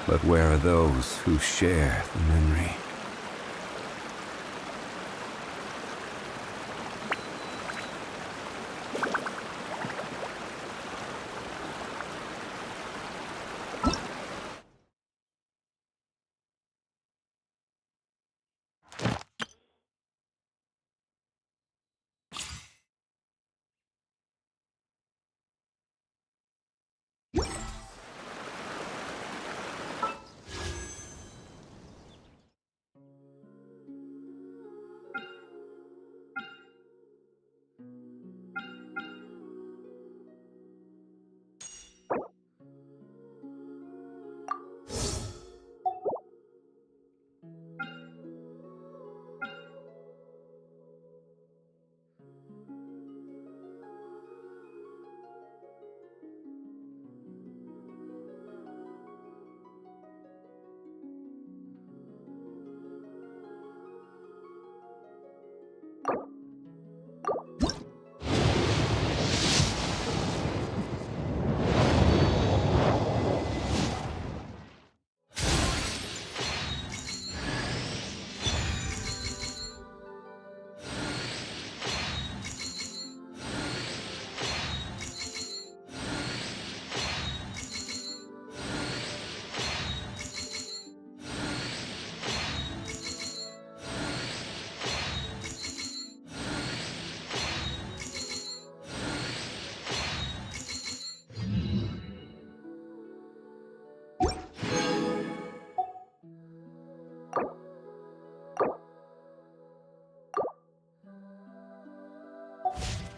But where are those who share the memory?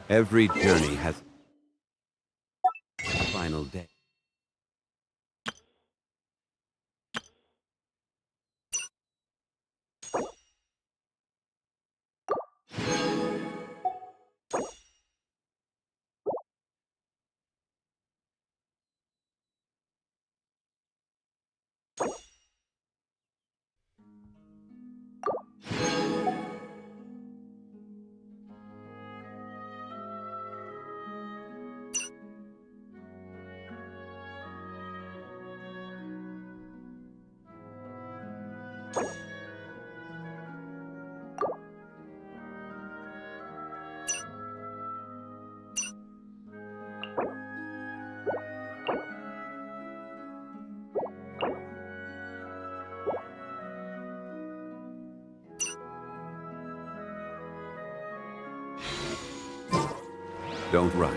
Every journey has a final day. Don't rush.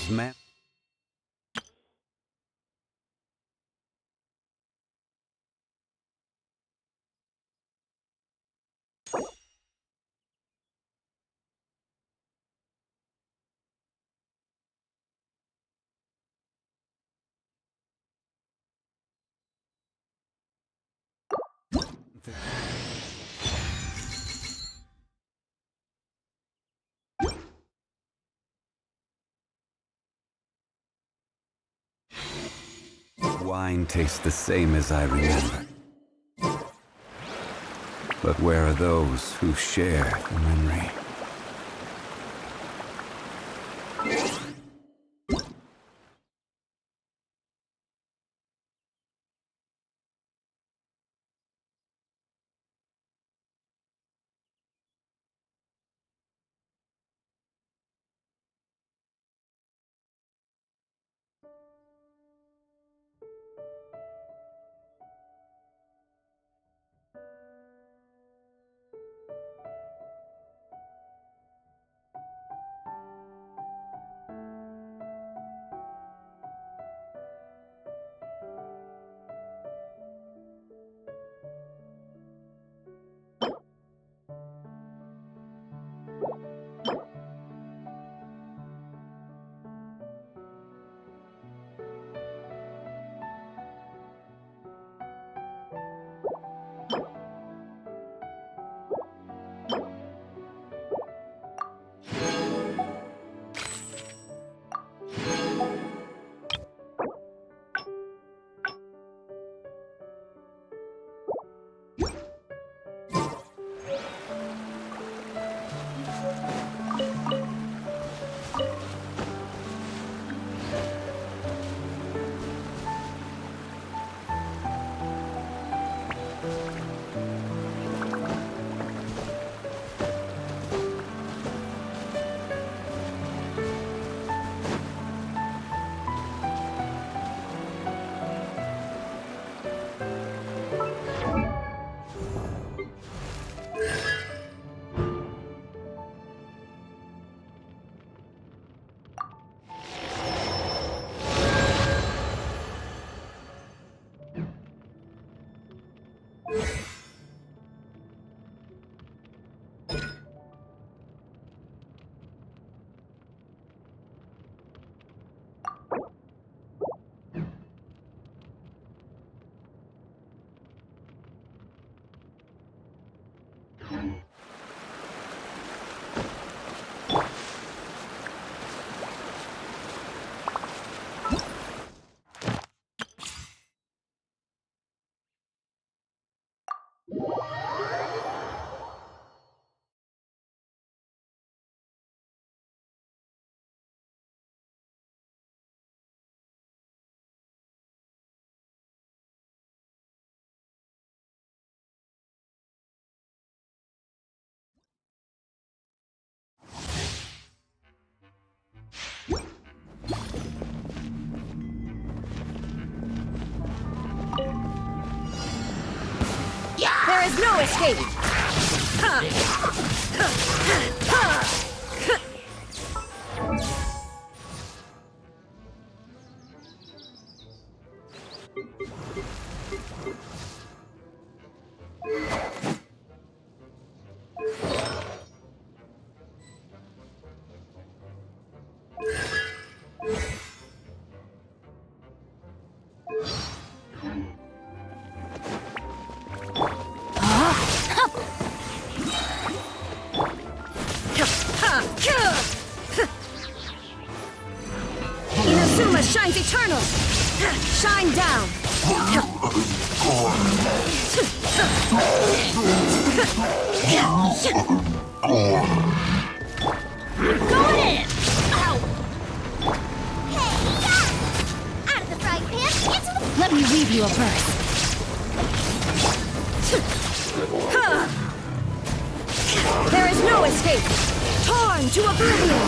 Osman. Wine tastes the same as I remember. But where are those who share the memory? There is no escape! Inazuma shines eternal! Shine down! Going in! Ow! Hey, out of the frying pan into the... Let me leave you a verse. There is no escape! Torn to oblivion!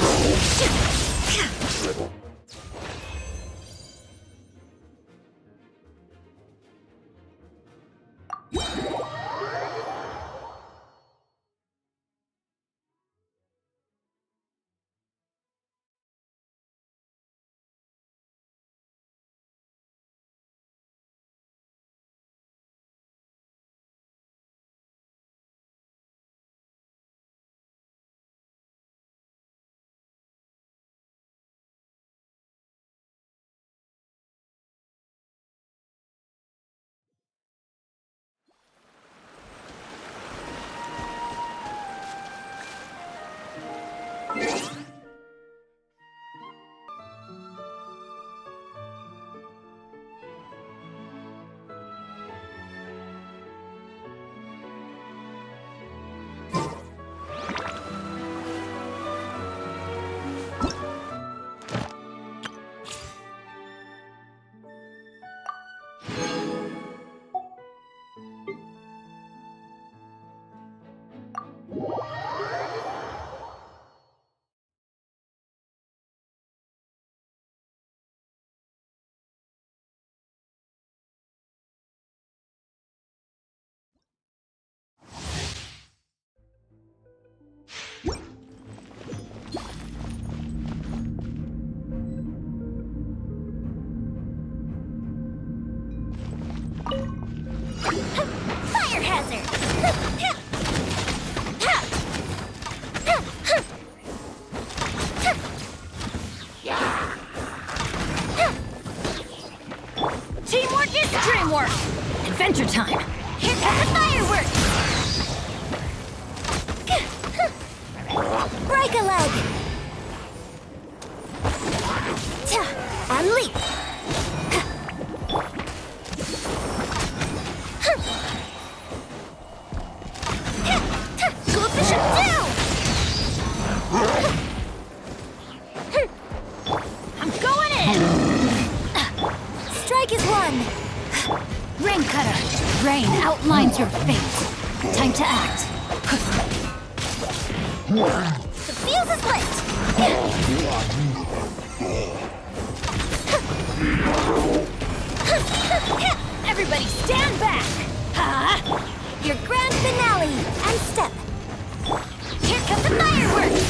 Fire hazard! Teamwork is dreamwork! Adventure time! Here comes the fireworks! Break a leg! And leap! Coefficient down! I'm going in! Strike is one! Rain Cutter! Rain outlines your fate. Time to act. The fuse is lit! Everybody stand back! Your grand finale and step. Here come the fireworks!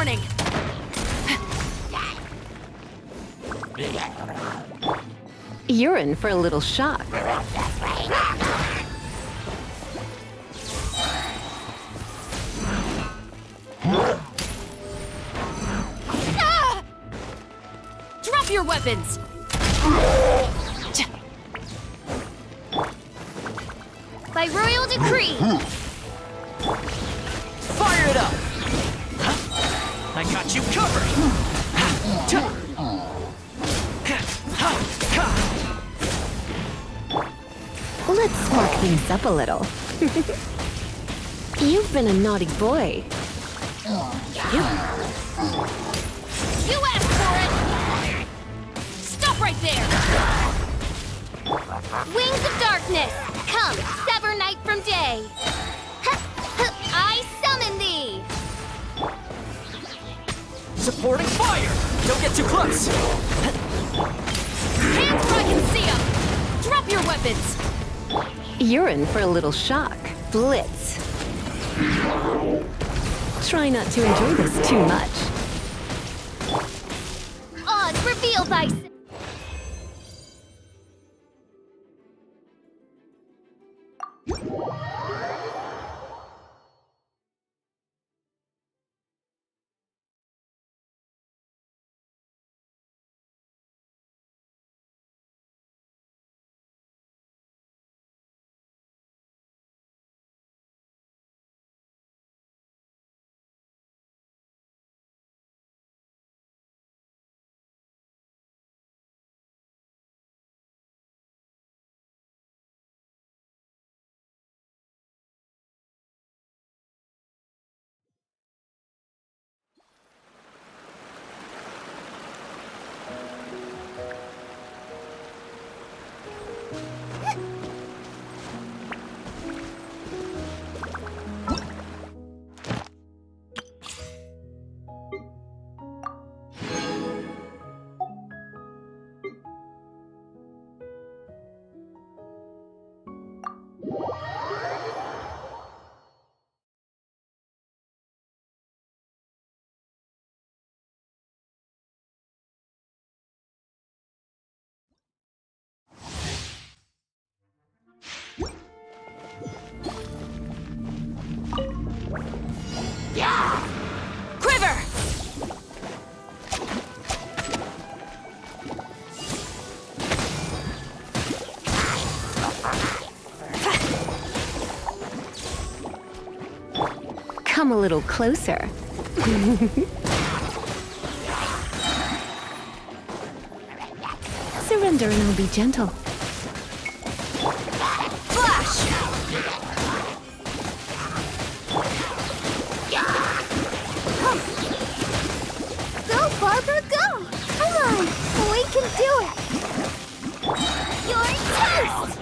warning! You're in for a little shock. Ah! Drop your weapons! By royal decree! Fire it up! I got you covered! Let's spark things up a little. You've been a naughty boy. You asked for it! Stop right there! Wings of darkness! Come, sever night from day! I summon thee! Supporting fire! Don't get too close! Hands where I can see them! Drop your weapons! You're in for a little shock. Blitz. Try not to enjoy this too much. Odds reveal thy... Quiver! Come a little closer. Surrender and I'll be gentle. Flash! Go, Barbara, go! Come on! We can do it! Your toast!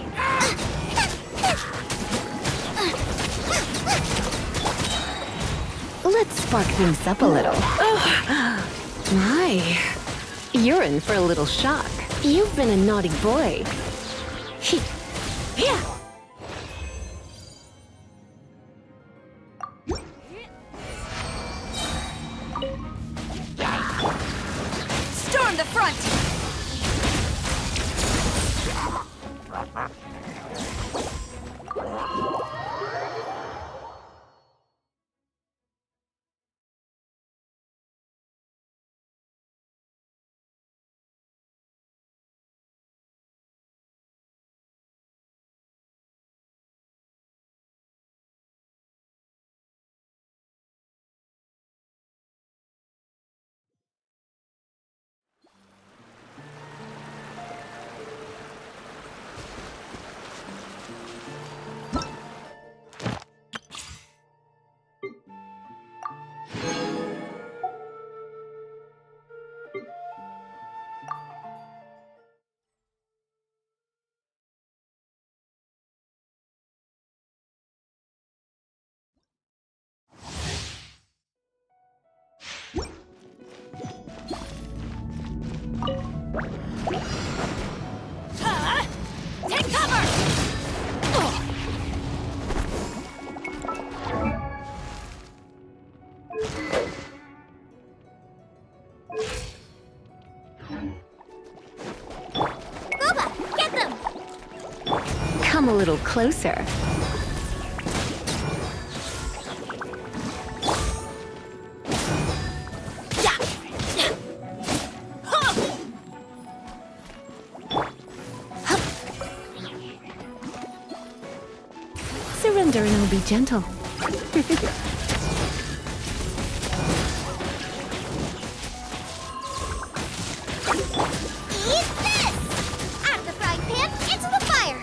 Let's spark things up a little. My. You're in for a little shock. You've been a naughty boy. Yeah. Storm the front! a little closer. Surrender and I'll be gentle. Eat this! Out of the frying pan, into the fire!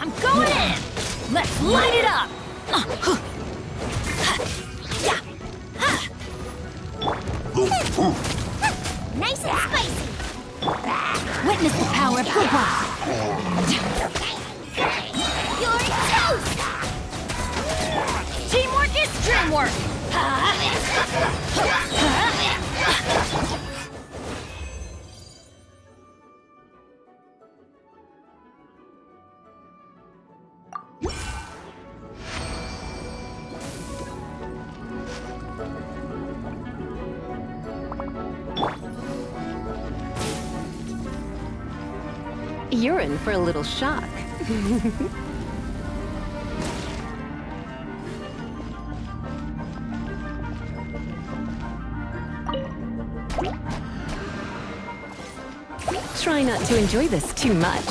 I'm going in! Let's light it up! Nice and spicy! Witness the power of the rock! You're toast! Teamwork is dreamwork! You're in for a little shock. Try not to enjoy this too much.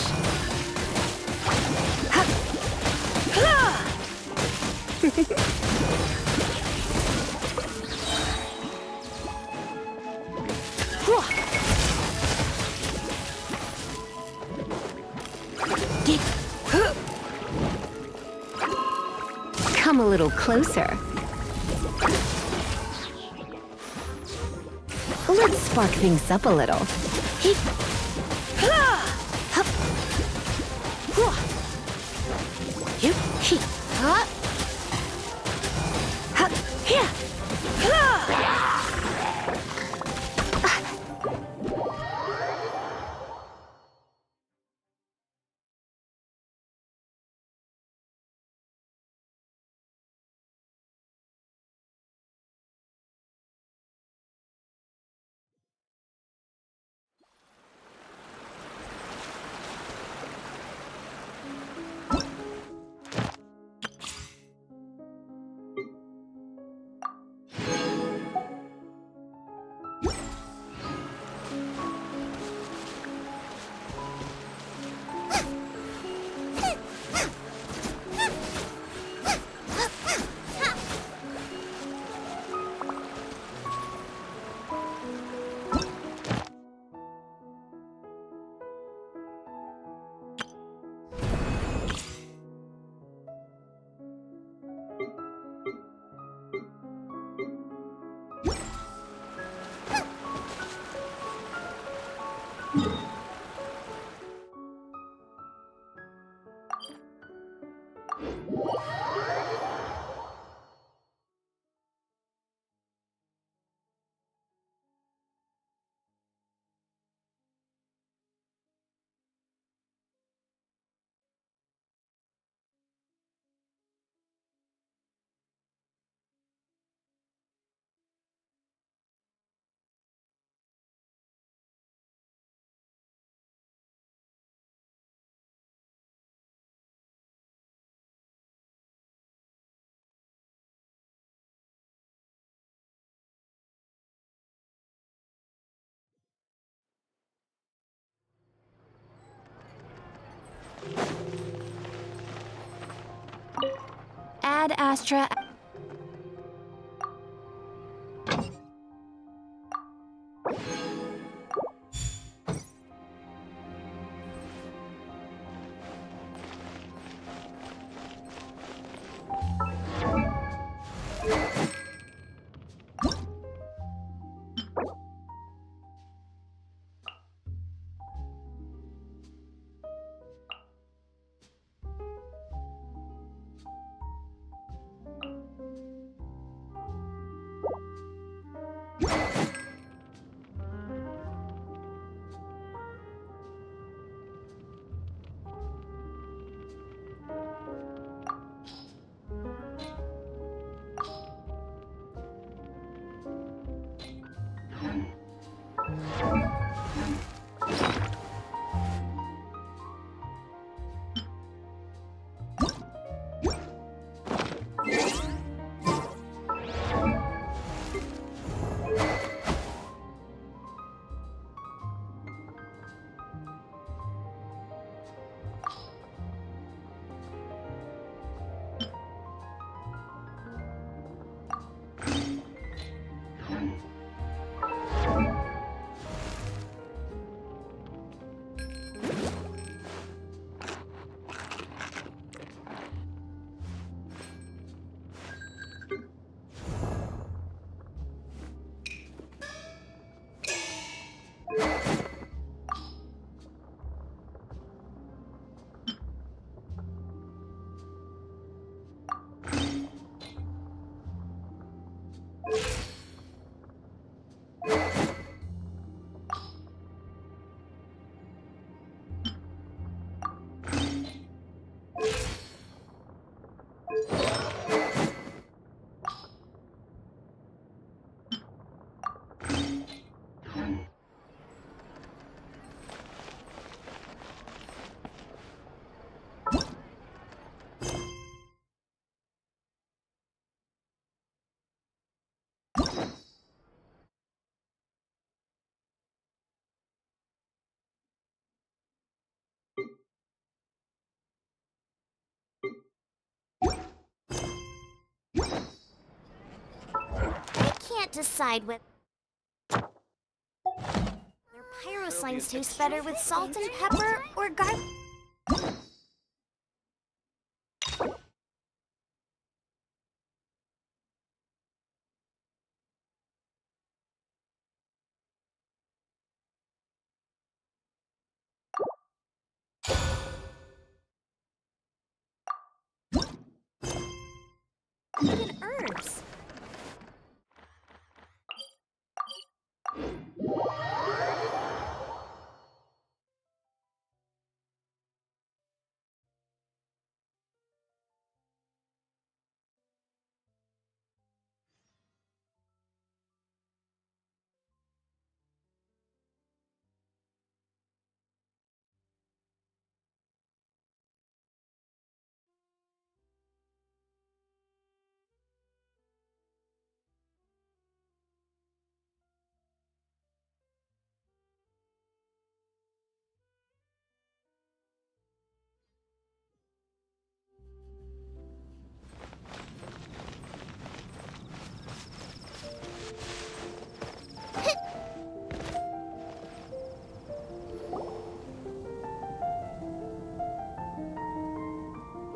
Come a little closer. Let's spark things up a little. Ad Astra. decide whether pyro slimes taste better with salt and pepper or garlic. Even herbs.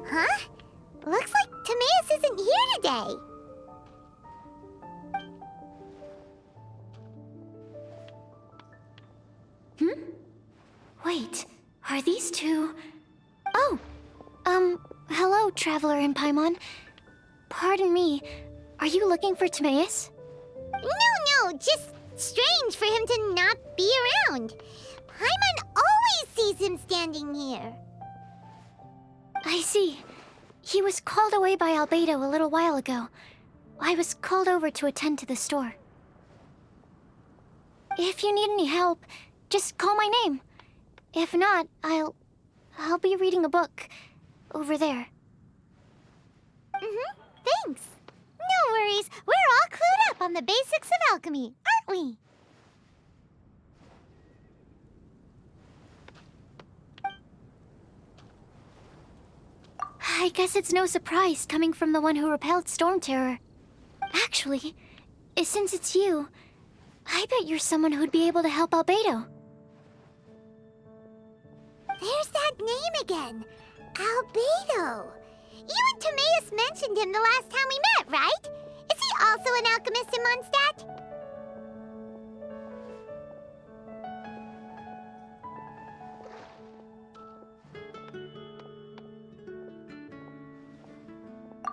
Huh? Looks like Timaeus isn't here today. Wait, are these two... Oh! Hello, Traveler in Paimon. Pardon me, are you looking for Timaeus? No, just strange for him to not be around. Paimon always sees him standing here. I see. He was called away by Albedo a little while ago. I was called over to attend to the store. If you need any help, just call my name. If not, I'll be reading a book over there. Thanks. No worries. We're all clued up on the basics of alchemy, aren't we? I guess it's no surprise coming from the one who repelled Storm Terror. Actually, since it's you, I bet you're someone who'd be able to help Albedo. There's that name again. Albedo. You and Timaeus mentioned him the last time we met, right? Is he also an alchemist in Mondstadt?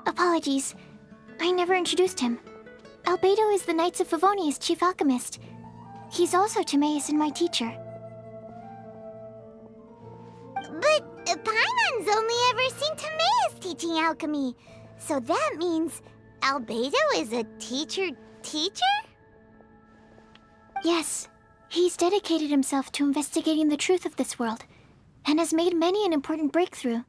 Apologies. I never introduced him. Albedo is the Knights of Favonia's chief alchemist. He's also Timaeus and my teacher. But Paimon's only ever seen Timaeus teaching alchemy. So that means Albedo is a teacher? Yes, he's dedicated himself to investigating the truth of this world, and has made many an important breakthrough.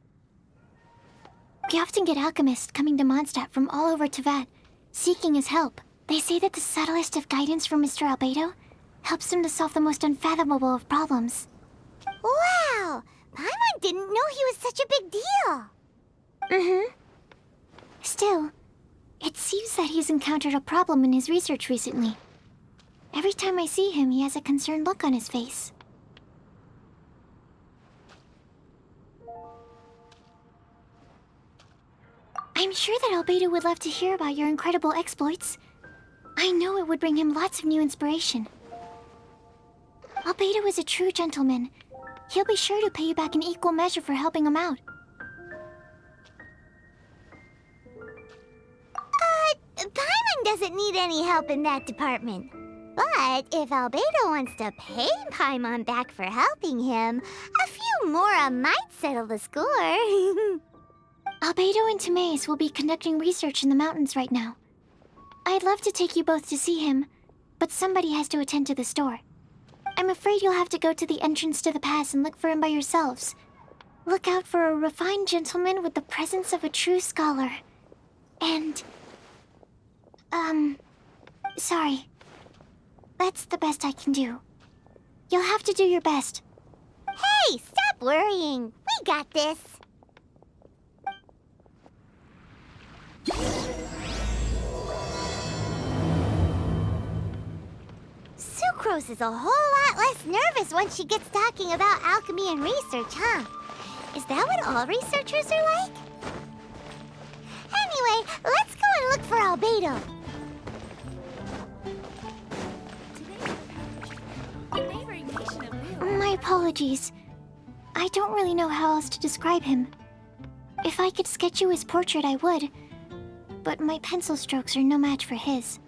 We often get alchemists coming to Mondstadt from all over Teyvat, seeking his help. They say that the subtlest of guidance from Mr. Albedo helps him to solve the most unfathomable of problems. Wow! Paimon didn't know he was such a big deal. Still, it seems that he's encountered a problem in his research recently. Every time I see him, he has a concerned look on his face. I'm sure that Albedo would love to hear about your incredible exploits. I know it would bring him lots of new inspiration. Albedo is a true gentleman. He'll be sure to pay you back in equal measure for helping him out. Paimon doesn't need any help in that department. But if Albedo wants to pay Paimon back for helping him, a few more might settle the score. Albedo and Timaeus will be conducting research in the mountains right now. I'd love to take you both to see him, but somebody has to attend to the store. I'm afraid you'll have to go to the entrance to the pass and look for him by yourselves. Look out for a refined gentleman with the presence of a true scholar. And... sorry. That's the best I can do. You'll have to do your best. Hey, stop worrying. We got this. Rose is a whole lot less nervous once she gets talking about alchemy and research, huh? Is that what all researchers are like? Anyway, let's go and look for Albedo. My apologies. I don't really know how else to describe him. If I could sketch you his portrait, I would. But my pencil strokes are no match for his.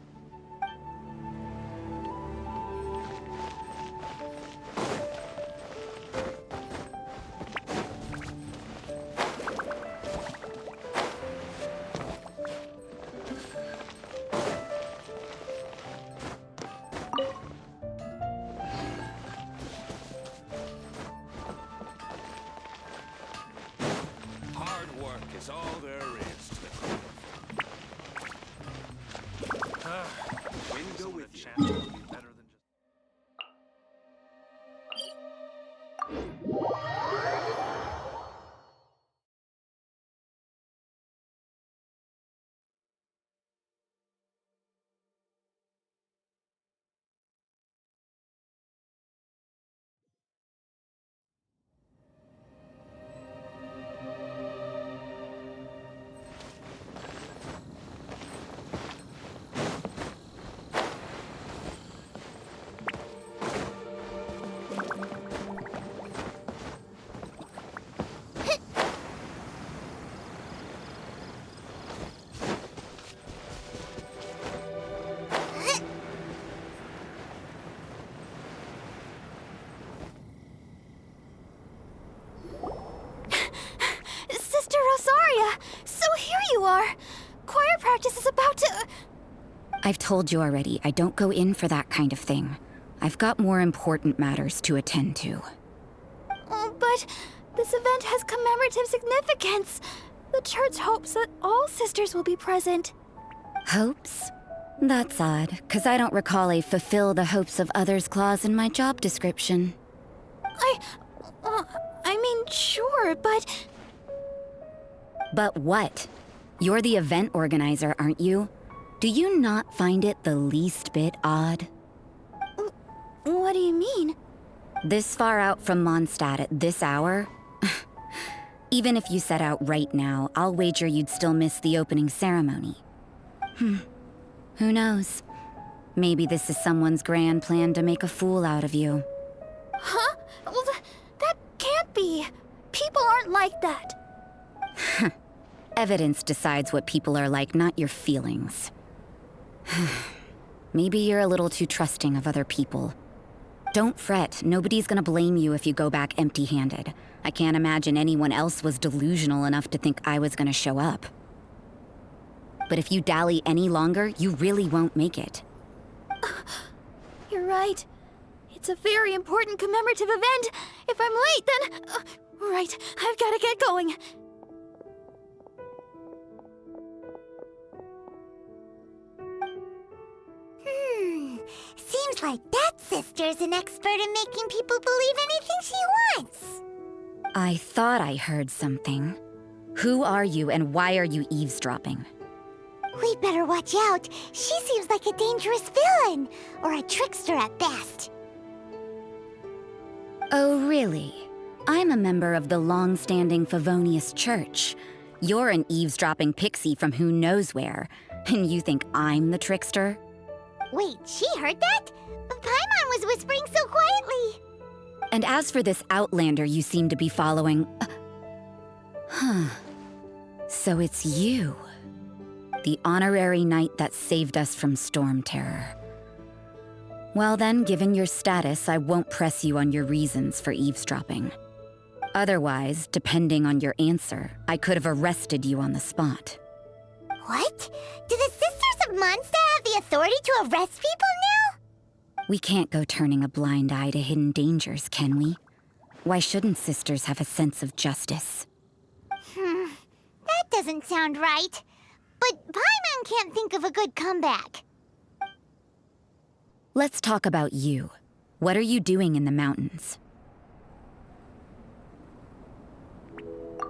Hard work is all there is to the craft. Way to go with you. Sister Rosaria! So here you are! Choir practice is about to... I've told you already, I don't go in for that kind of thing. I've got more important matters to attend to. Oh, but this event has commemorative significance. The church hopes that all sisters will be present. Hopes? That's odd, 'cause I don't recall a fulfill the hopes of others clause in my job description. I mean, sure, but... But what? You're the event organizer, aren't you? Do you not find it the least bit odd? What do you mean? This far out from Mondstadt at this hour? Even if you set out right now, I'll wager you'd still miss the opening ceremony. Who knows? Maybe this is someone's grand plan to make a fool out of you. Huh? Well, that can't be. People aren't like that. Evidence decides what people are like, not your feelings. Maybe you're a little too trusting of other people. Don't fret, nobody's gonna blame you if you go back empty-handed. I can't imagine anyone else was delusional enough to think I was gonna show up. But if you dally any longer, you really won't make it. You're right. It's a very important commemorative event. If I'm late, then... right, I've gotta get going. Seems like that sister's an expert in making people believe anything she wants. I thought I heard something. Who are you and why are you eavesdropping? We'd better watch out. She seems like a dangerous villain, or a trickster at best. Oh, really? I'm a member of the long-standing Favonius Church. You're an eavesdropping pixie from who knows where, and you think I'm the trickster? Wait, she heard that? Paimon was whispering so quietly. And as for this outlander you seem to be following... So it's you. The honorary knight that saved us from storm terror. Well then, given your status, I won't press you on your reasons for eavesdropping. Otherwise, depending on your answer, I could have arrested you on the spot. What? Do the Sisters of Mondstadt have the authority to arrest people now? We can't go turning a blind eye to hidden dangers, can we? Why shouldn't sisters have a sense of justice? That doesn't sound right. But Paimon can't think of a good comeback. Let's talk about you. What are you doing in the mountains?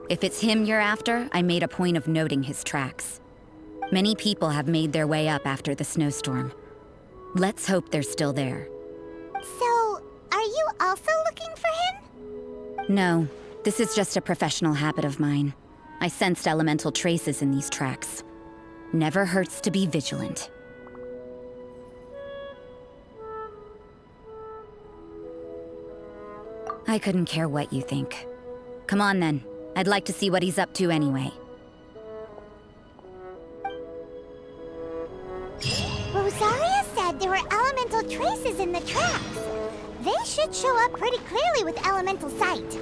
If it's him you're after, I made a point of noting his tracks. Many people have made their way up after the snowstorm. Let's hope they're still there. also looking for him? No, this is just a professional habit of mine. I sensed elemental traces in these tracks. Never hurts to be vigilant. I couldn't care what you think. Come on then. I'd like to see what he's up to anyway. Rosaria said there were elemental traces in the tracks. They should show up pretty clearly with elemental sight.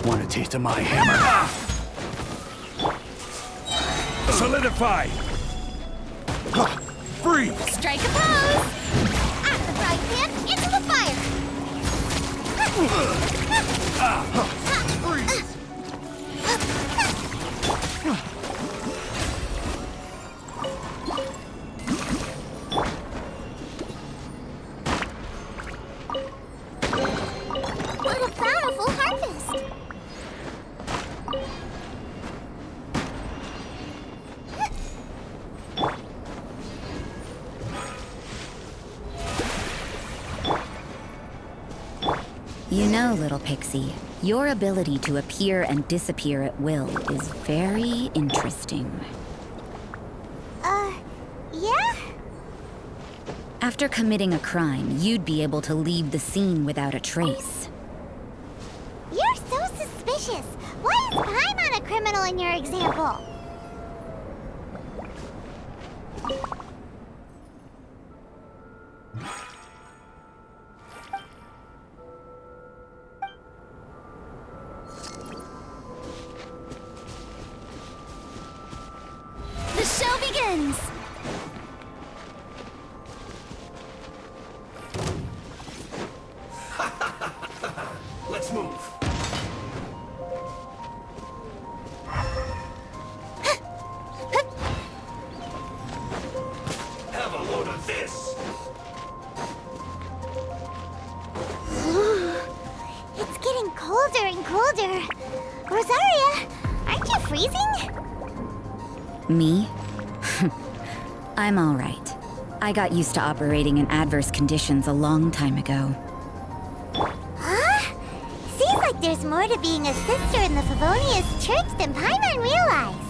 Want a taste of my hammer? Solidify! Freeze! Strike a pose! Out of the frying pan, into the fire! What a bountiful harvest! You know, little pixie, your ability to appear and disappear at will is very interesting. Yeah? After committing a crime, you'd be able to leave the scene without a trace. You're so suspicious. Why is Paimon a criminal in your example? The show begins! Let's move. Have a load of this. It's getting colder and colder. Rosaria, aren't you freezing? Me? I'm all right. I got used to operating in adverse conditions a long time ago. Huh? Seems like there's more to being a sister in the Favonius Church than Paimon realized.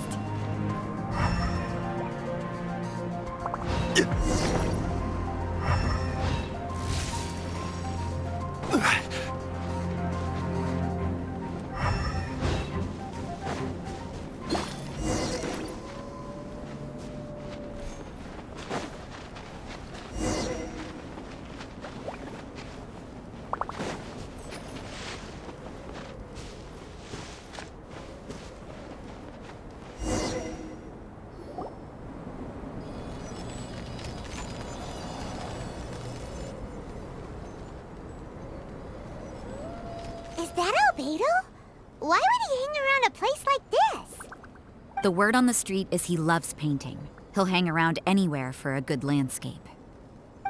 Is that Albedo? Why would he hang around a place like this? The word on the street is he loves painting. He'll hang around anywhere for a good landscape.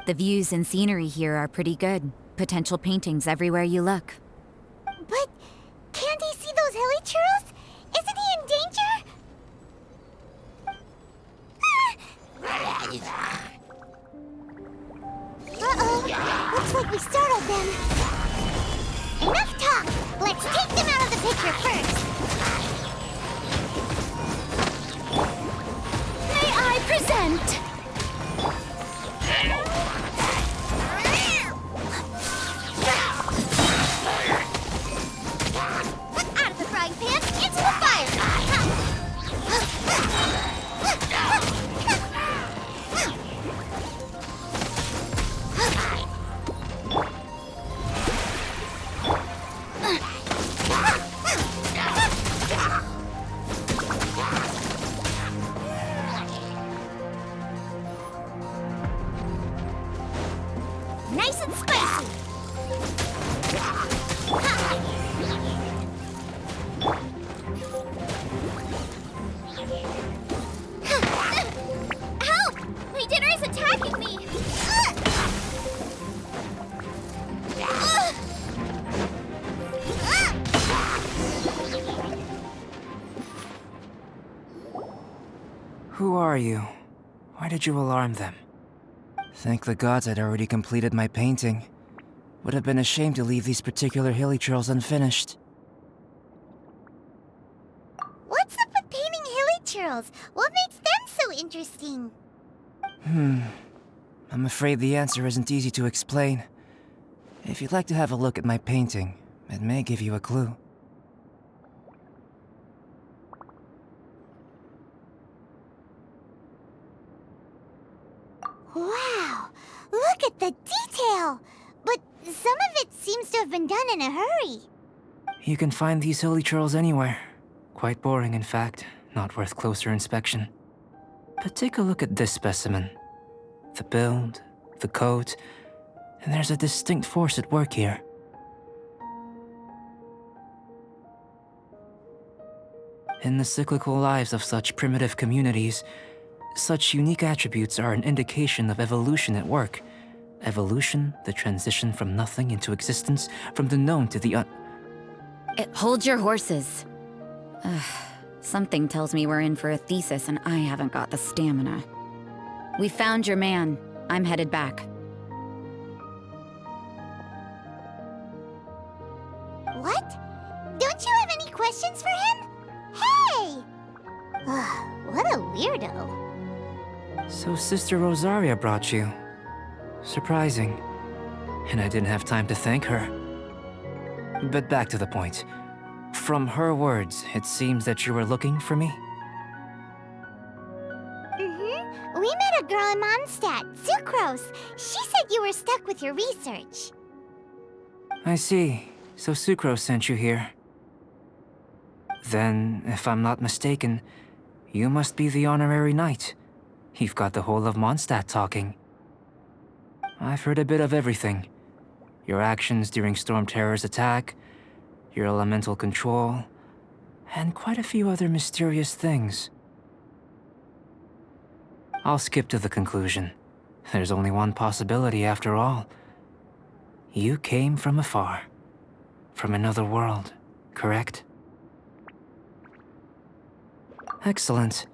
The views and scenery here are pretty good. Potential paintings everywhere you look. But can't he see those hilly churros? Isn't he in danger? Uh-oh. Looks like we startled them. Enough talk! Let's take them out of the picture first! May I present? Out of the frying pan, into the fire! nice and spicy. Help! My dinner is attacking me! Who are you? Why did you alarm them? Thank the gods I'd already completed my painting. Would have been a shame to leave these particular hilly trails unfinished. What's up with painting hilly churls? What makes them so interesting? I'm afraid the answer isn't easy to explain. If you'd like to have a look at my painting, it may give you a clue. Wow! Look at the detail! But some of it seems to have been done in a hurry. You can find these hilly trails anywhere. Quite boring, in fact. Not worth closer inspection. But take a look at this specimen. The build, the coat, and there's a distinct force at work here. In the cyclical lives of such primitive communities, such unique attributes are an indication of evolution at work. Evolution, the transition from nothing into existence, from the known to the Hold your horses. Something tells me we're in for a thesis and I haven't got the stamina. We found your man. I'm headed back. What? Don't you have any questions for him? Hey! What a weirdo. So Sister Rosaria brought you. Surprising. And I didn't have time to thank her. But back to the point. From her words, it seems that you were looking for me? We met a girl in Mondstadt, Sucrose. She said you were stuck with your research. I see. So Sucrose sent you here. Then, if I'm not mistaken, you must be the honorary knight. You've got the whole of Mondstadt talking. I've heard a bit of everything. Your actions during Storm Terror's attack, your elemental control, and quite a few other mysterious things. I'll skip to the conclusion. There's only one possibility after all. You came from afar. From another world, correct? Excellent.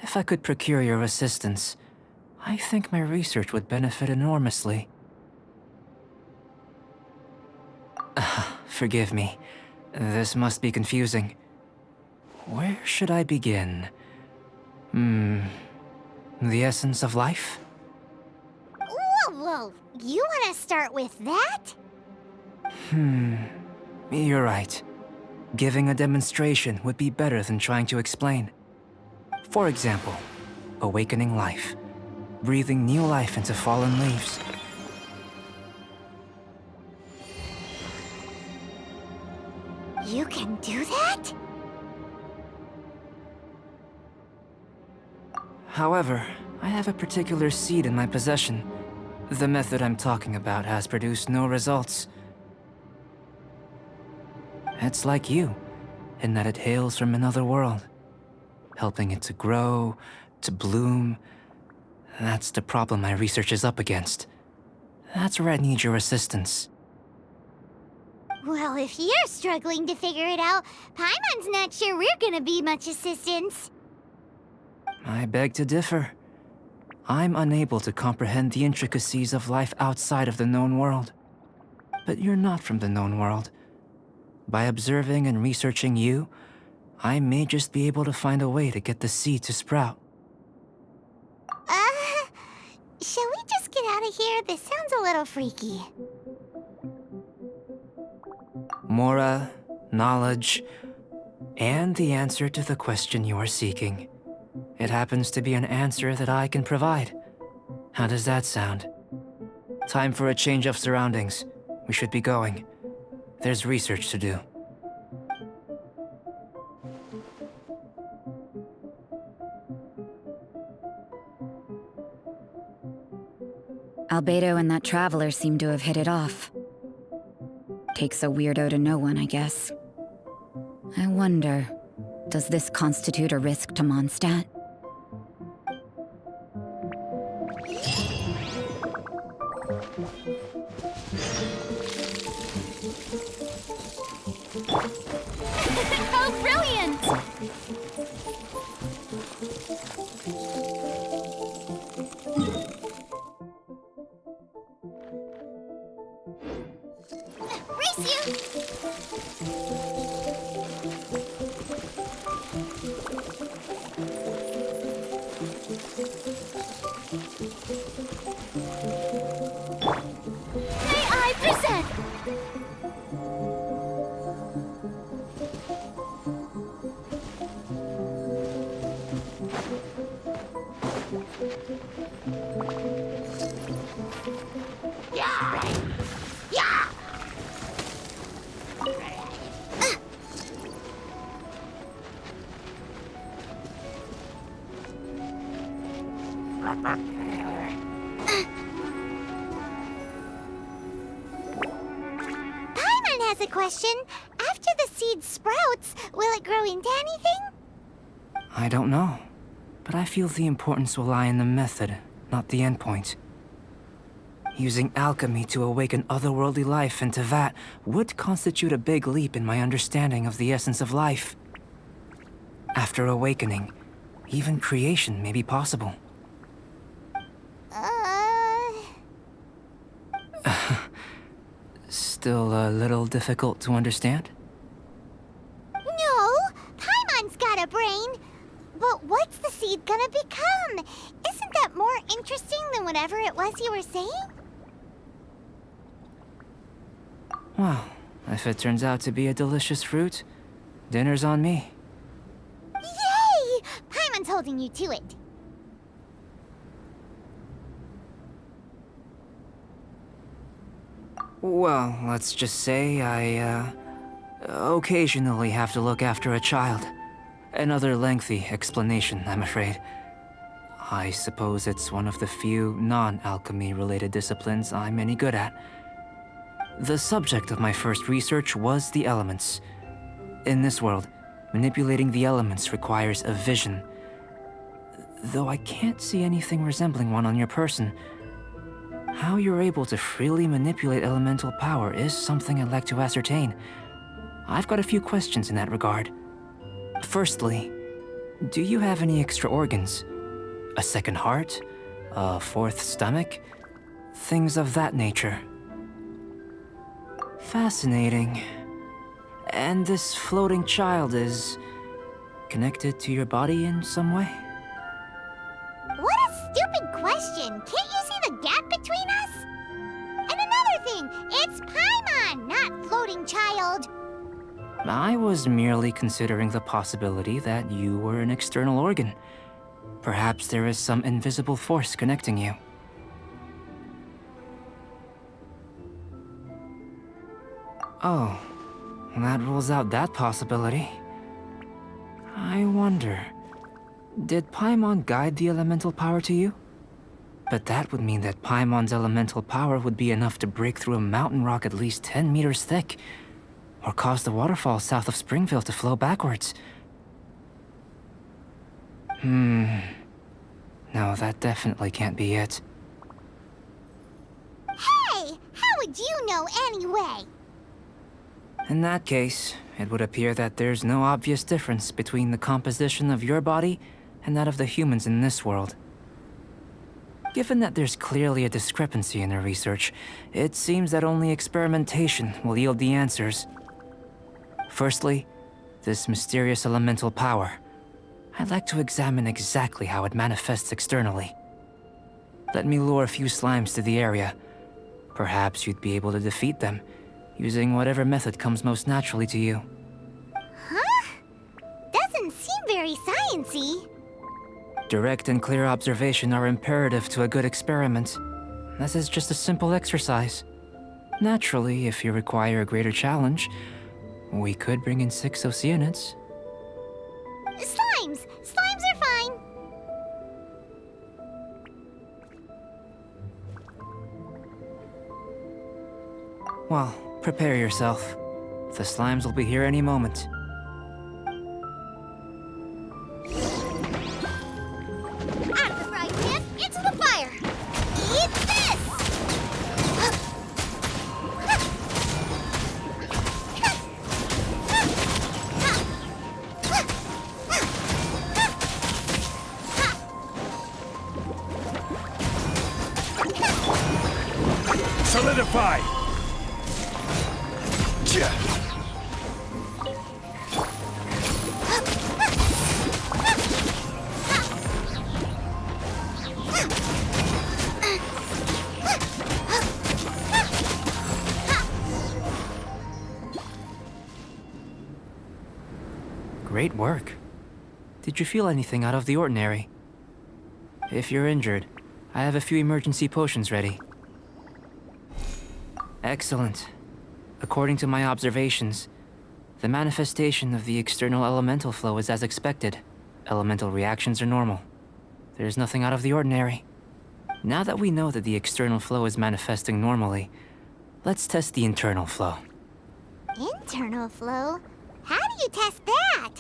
If I could procure your assistance, I think my research would benefit enormously. Forgive me. This must be confusing. Where should I begin? The essence of life? Whoa. You want to start with that? You're right. Giving a demonstration would be better than trying to explain. For example, awakening life. Breathing new life into fallen leaves. You can do that? However, I have a particular seed in my possession. The method I'm talking about has produced no results. It's like you, in that it hails from another world. Helping it to grow, to bloom. That's the problem my research is up against. That's where I need your assistance. Well, if you're struggling to figure it out, Paimon's not sure we're gonna be much assistance. I beg to differ. I'm unable to comprehend the intricacies of life outside of the known world. But you're not from the known world. By observing and researching you, I may just be able to find a way to get the seed to sprout. Shall we just get out of here? This sounds a little freaky. Mora, knowledge, and the answer to the question you are seeking. It happens to be an answer that I can provide. How does that sound? Time for a change of surroundings. We should be going. There's research to do. Albedo and that traveler seem to have hit it off. Takes a weirdo to know one, I guess. I wonder, does this constitute a risk to Mondstadt? Oh, brilliant! Race you! May I present? Paimon has a question. After the seed sprouts, will it grow into anything? I don't know, but I feel the importance will lie in the method, not the endpoint. Using alchemy to awaken otherworldly life into Vat would constitute a big leap in my understanding of the essence of life. After awakening, even creation may be possible. Still a little difficult to understand? No, Paimon's got a brain. But what's the seed gonna become? Isn't that more interesting than whatever it was you were saying? Well, if it turns out to be a delicious fruit, dinner's on me. Yay! Paimon's holding you to it. Well, let's just say I, occasionally have to look after a child. Another lengthy explanation, I'm afraid. I suppose it's one of the few non-alchemy related disciplines I'm any good at. The subject of my first research was the elements. In this world, manipulating the elements requires a vision. Though I can't see anything resembling one on your person, how you're able to freely manipulate elemental power is something I'd like to ascertain. I've got a few questions in that regard. Firstly, do you have any extra organs? A second heart? A fourth stomach? Things of that nature. Fascinating. And this floating child is connected to your body in some way? What a stupid question! Can't you see the gap between us? And another thing, it's Paimon, not floating child. I was merely considering the possibility that you were an external organ. Perhaps there is some invisible force connecting you. Oh, that rules out that possibility. I wonder, did Paimon guide the elemental power to you? But that would mean that Paimon's elemental power would be enough to break through a mountain rock at least 10 meters thick, or cause the waterfall south of Springville to flow backwards. No, that definitely can't be it. Hey, how would you know anyway? In that case, it would appear that there's no obvious difference between the composition of your body and that of the humans in this world. Given that there's clearly a discrepancy in the research, it seems that only experimentation will yield the answers. Firstly, this mysterious elemental power. I'd like to examine exactly how it manifests externally. Let me lure a few slimes to the area. Perhaps you'd be able to defeat them, using whatever method comes most naturally to you. Huh? Doesn't seem very sciencey. Direct and clear observation are imperative to a good experiment. This is just a simple exercise. Naturally, if you require a greater challenge, we could bring in 6 Oceanids. Slimes! Slimes are fine. Well, prepare yourself. The slimes will be here any moment. Out of the frying pan, into the fire! Eat this! Solidify! Great work. Did you feel anything out of the ordinary? If you're injured, I have a few emergency potions ready. Excellent. According to my observations, the manifestation of the external elemental flow is as expected. Elemental reactions are normal. There's nothing out of the ordinary. Now that we know that the external flow is manifesting normally, let's test the internal flow. Internal flow? How do you test that?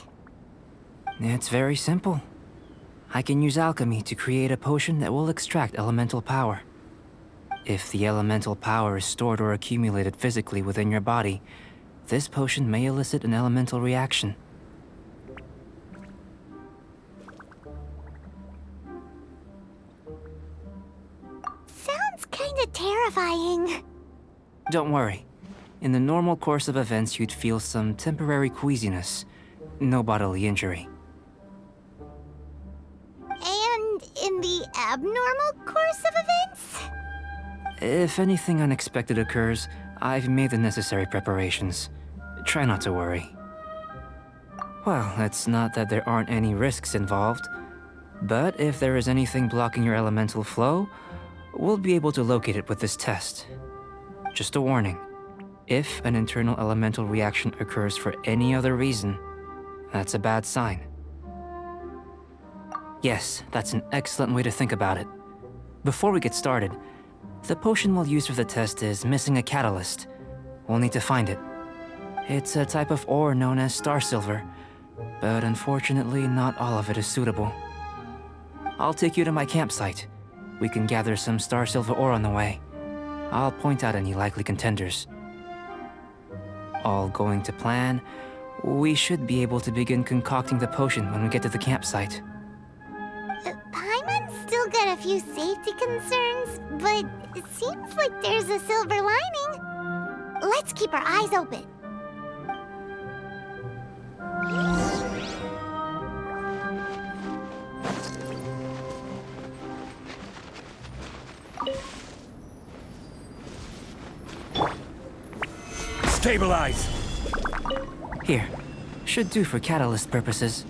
It's very simple. I can use alchemy to create a potion that will extract elemental power. If the elemental power is stored or accumulated physically within your body, this potion may elicit an elemental reaction. Sounds kinda terrifying. Don't worry. In the normal course of events, you'd feel some temporary queasiness. No bodily injury. And in the abnormal course of events? If anything unexpected occurs, I've made the necessary preparations. Try not to worry. Well, it's not that there aren't any risks involved, but if there is anything blocking your elemental flow, we'll be able to locate it with this test. Just a warning. If an internal elemental reaction occurs for any other reason, that's a bad sign. Yes, that's an excellent way to think about it. Before we get started, the potion we'll use for the test is missing a catalyst. We'll need to find it. It's a type of ore known as star silver, but unfortunately not all of it is suitable. I'll take you to my campsite. We can gather some star silver ore on the way. I'll point out any likely contenders. All going to plan, we should be able to begin concocting the potion when we get to the campsite. Paimon's still got a few safety concerns, but it seems like there's a silver lining. Let's keep our eyes open. Stabilize! Here, should do for catalyst purposes.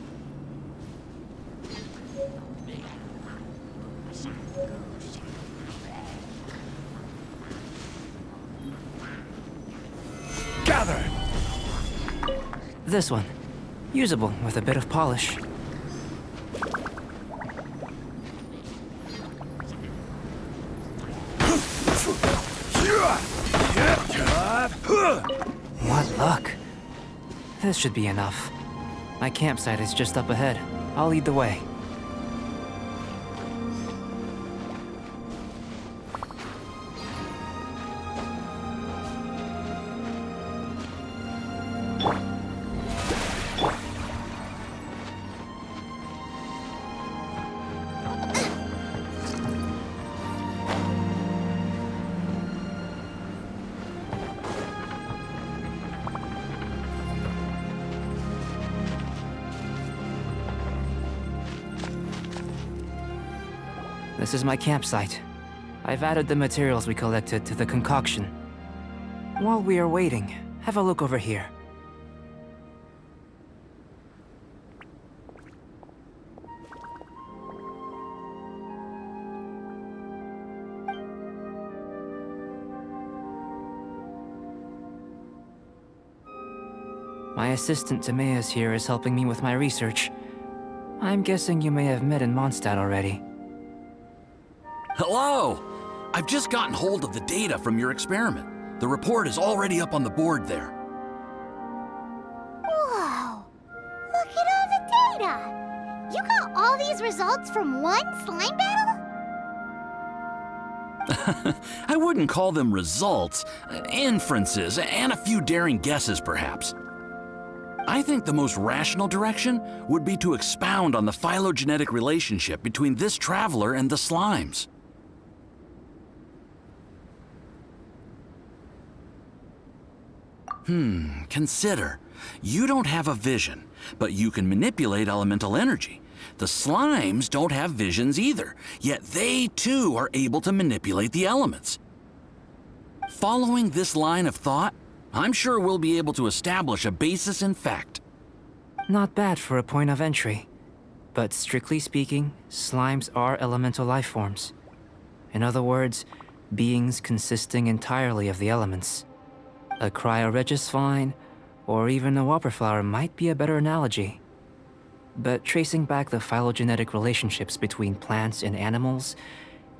Gather! This one. Usable with a bit of polish. What luck. This should be enough. My campsite is just up ahead. I'll lead the way. This is my campsite. I've added the materials we collected to the concoction. While we are waiting, have a look over here. My assistant Timaeus here is helping me with my research. I'm guessing you may have met in Mondstadt already. Hello! I've just gotten hold of the data from your experiment. The report is already up on the board there. Whoa! Look at all the data! You got all these results from one slime battle? I wouldn't call them results, inferences, and a few daring guesses perhaps. I think the most rational direction would be to expound on the phylogenetic relationship between this traveler and the slimes. Consider. You don't have a vision, but you can manipulate elemental energy. The slimes don't have visions either, yet they too are able to manipulate the elements. Following this line of thought, I'm sure we'll be able to establish a basis in fact. Not bad for a point of entry. But strictly speaking, slimes are elemental life forms. In other words, beings consisting entirely of the elements. A cryoregisvine, or even a whopperflower might be a better analogy. But tracing back the phylogenetic relationships between plants and animals,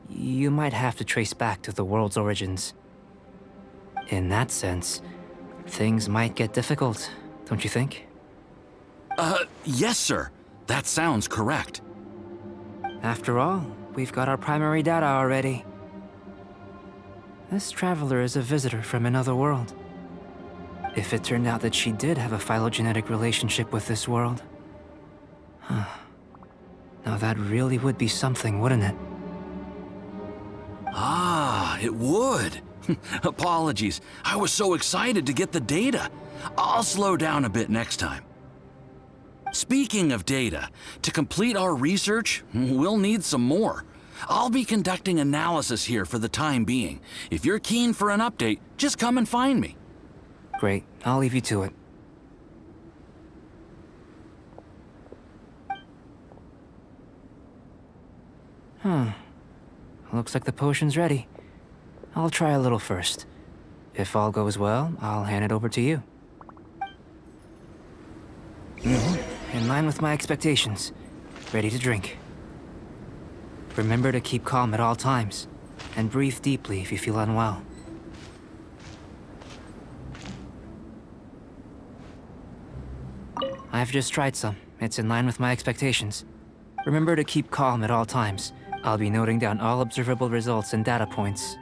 you might have to trace back to the world's origins. In that sense, things might get difficult, don't you think? Yes, sir. That sounds correct. After all, we've got our primary data already. This traveler is a visitor from another world. If it turned out that she did have a phylogenetic relationship with this world... Now that really would be something, wouldn't it? Ah, it would. Apologies. I was so excited to get the data. I'll slow down a bit next time. Speaking of data, to complete our research, we'll need some more. I'll be conducting analysis here for the time being. If you're keen for an update, just come and find me. Great, I'll leave you to it. Looks like the potion's ready. I'll try a little first. If all goes well, I'll hand it over to you. In line with my expectations. Ready to drink. Remember to keep calm at all times, and breathe deeply if you feel unwell. I've just tried some. It's in line with my expectations. Remember to keep calm at all times. I'll be noting down all observable results and data points.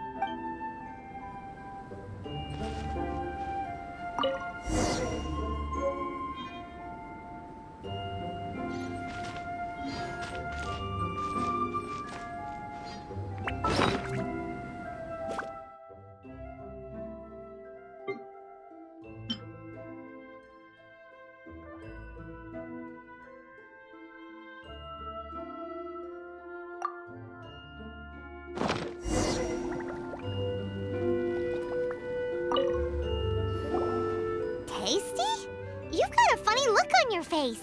Tasty? You've got a funny look on your face.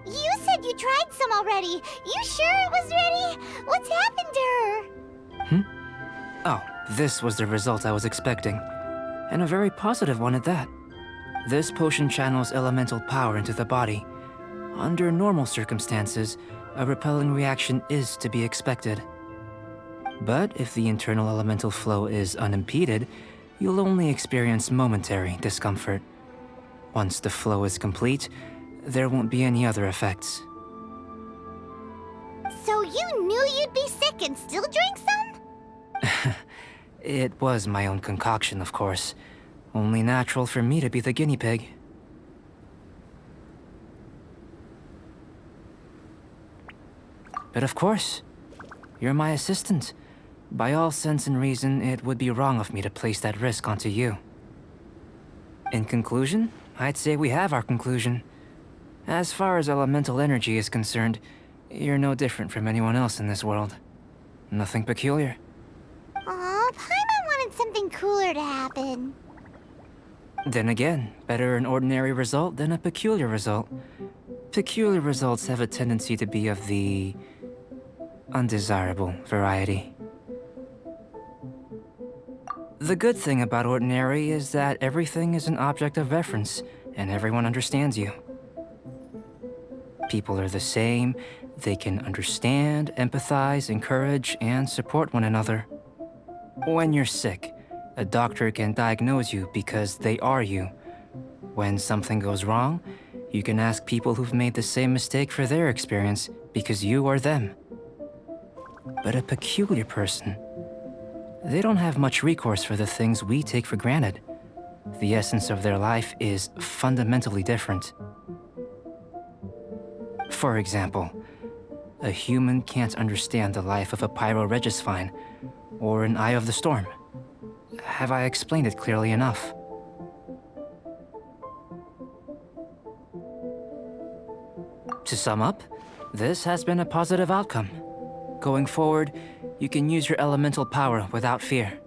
You said you tried some already. You sure it was ready? What's happened to her? Oh, this was the result I was expecting. And a very positive one at that. This potion channels elemental power into the body. Under normal circumstances, a repelling reaction is to be expected. But if the internal elemental flow is unimpeded, you'll only experience momentary discomfort. Once the flow is complete, there won't be any other effects. So you knew you'd be sick and still drank some? It was my own concoction, of course. Only natural for me to be the guinea pig. But of course, you're my assistant. By all sense and reason, it would be wrong of me to place that risk onto you. In conclusion, I'd say we have our conclusion. As far as elemental energy is concerned, you're no different from anyone else in this world. Nothing peculiar. Aw, Paimon wanted something cooler to happen. Then again, better an ordinary result than a peculiar result. Peculiar results have a tendency to be of the undesirable variety. The good thing about ordinary is that everything is an object of reference, and everyone understands you. People are the same, They can understand, empathize, encourage, and support one another. When you're sick, a doctor can diagnose you because they are you. When something goes wrong, you can ask people who've made the same mistake for their experience because you are them. But a peculiar person, they don't have much recourse for the things we take for granted. The essence of their life is fundamentally different. For example, a human can't understand the life of a pyroregisvine or an Eye of the Storm. Have I explained it clearly enough? To sum up, this has been a positive outcome. Going forward, you can use your elemental power without fear.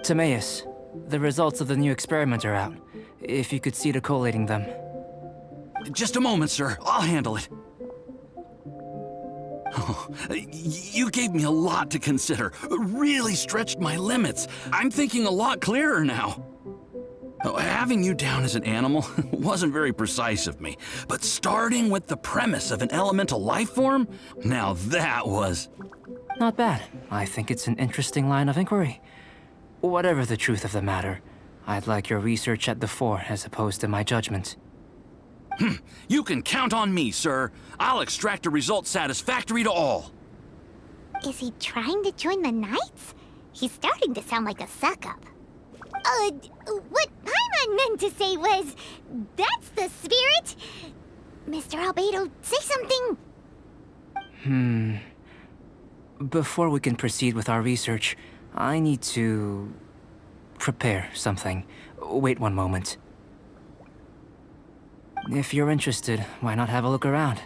Timaeus, the results of the new experiment are out. If you could see to collating them. Just a moment, sir. I'll handle it. Oh, you gave me a lot to consider. Really stretched my limits. I'm thinking a lot clearer now. Oh, having you down as an animal wasn't very precise of me, but starting with the premise of an elemental life form, now that was... Not bad. I think it's an interesting line of inquiry. Whatever the truth of the matter, I'd like your research at the fore as opposed to my judgment. You can count on me, sir. I'll extract a result satisfactory to all. Is he trying to join the Knights? He's starting to sound like a suck-up. What Paimon meant to say was, that's the spirit. Mr. Albedo, say something. Before we can proceed with our research, I need to... prepare something. Wait one moment. If you're interested, why not have a look around?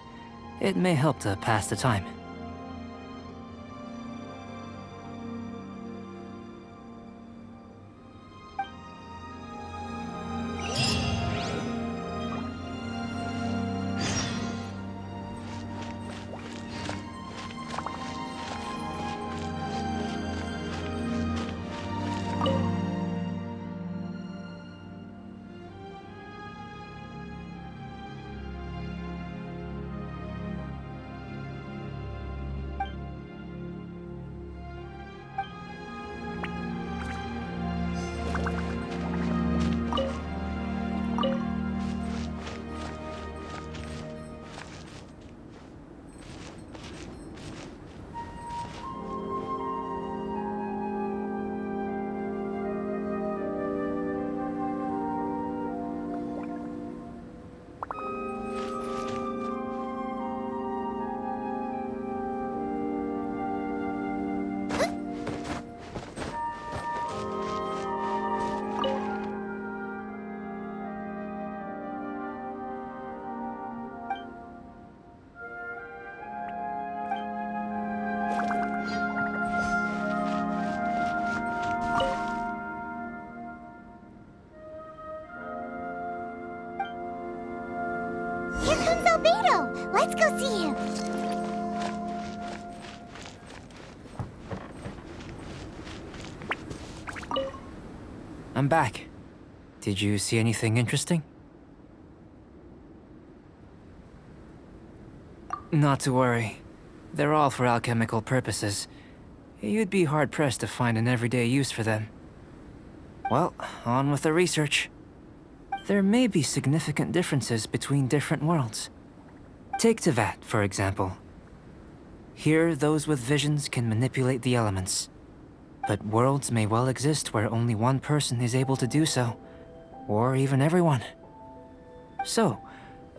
It may help to pass the time. Here comes Albedo. Let's go see him. I'm back. Did you see anything interesting? Not to worry. They're all for alchemical purposes. You'd be hard-pressed to find an everyday use for them. Well, on with the research. There may be significant differences between different worlds. Take Tevat, for example. Here, those with visions can manipulate the elements. But worlds may well exist where only one person is able to do so, or even everyone. So,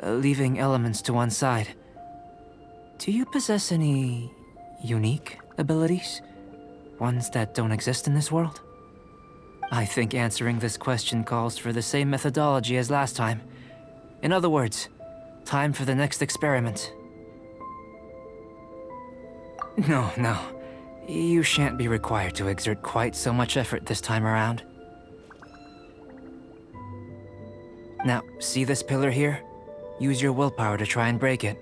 leaving elements to one side, do you possess any unique abilities? Ones that don't exist in this world? I think answering this question calls for the same methodology as last time. In other words, time for the next experiment. No. You shan't be required to exert quite so much effort this time around. Now, see this pillar here? Use your willpower to try and break it.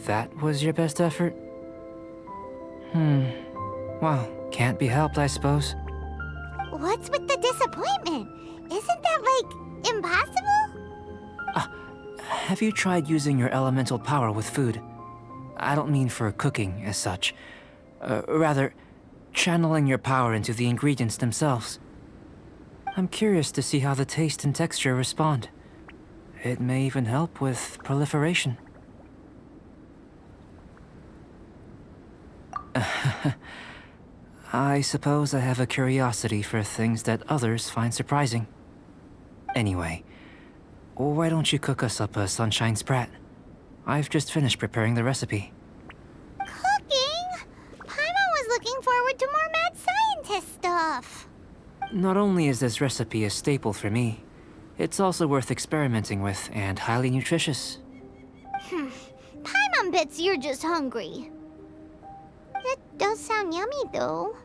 That was your best effort? Well, can't be helped, I suppose. What's with the disappointment? Isn't that like Impossible? Have you tried using your elemental power with food? I don't mean for cooking as such. Rather, channeling your power into the ingredients themselves. I'm curious to see how the taste and texture respond. It may even help with proliferation. I suppose I have a curiosity for things that others find surprising. Anyway, why don't you cook us up a sunshine sprat? I've just finished preparing the recipe. Cooking? Paimon was looking forward to more mad scientist stuff. Not only is this recipe a staple for me, it's also worth experimenting with and highly nutritious. Paimon bets you're just hungry. That does sound yummy, though.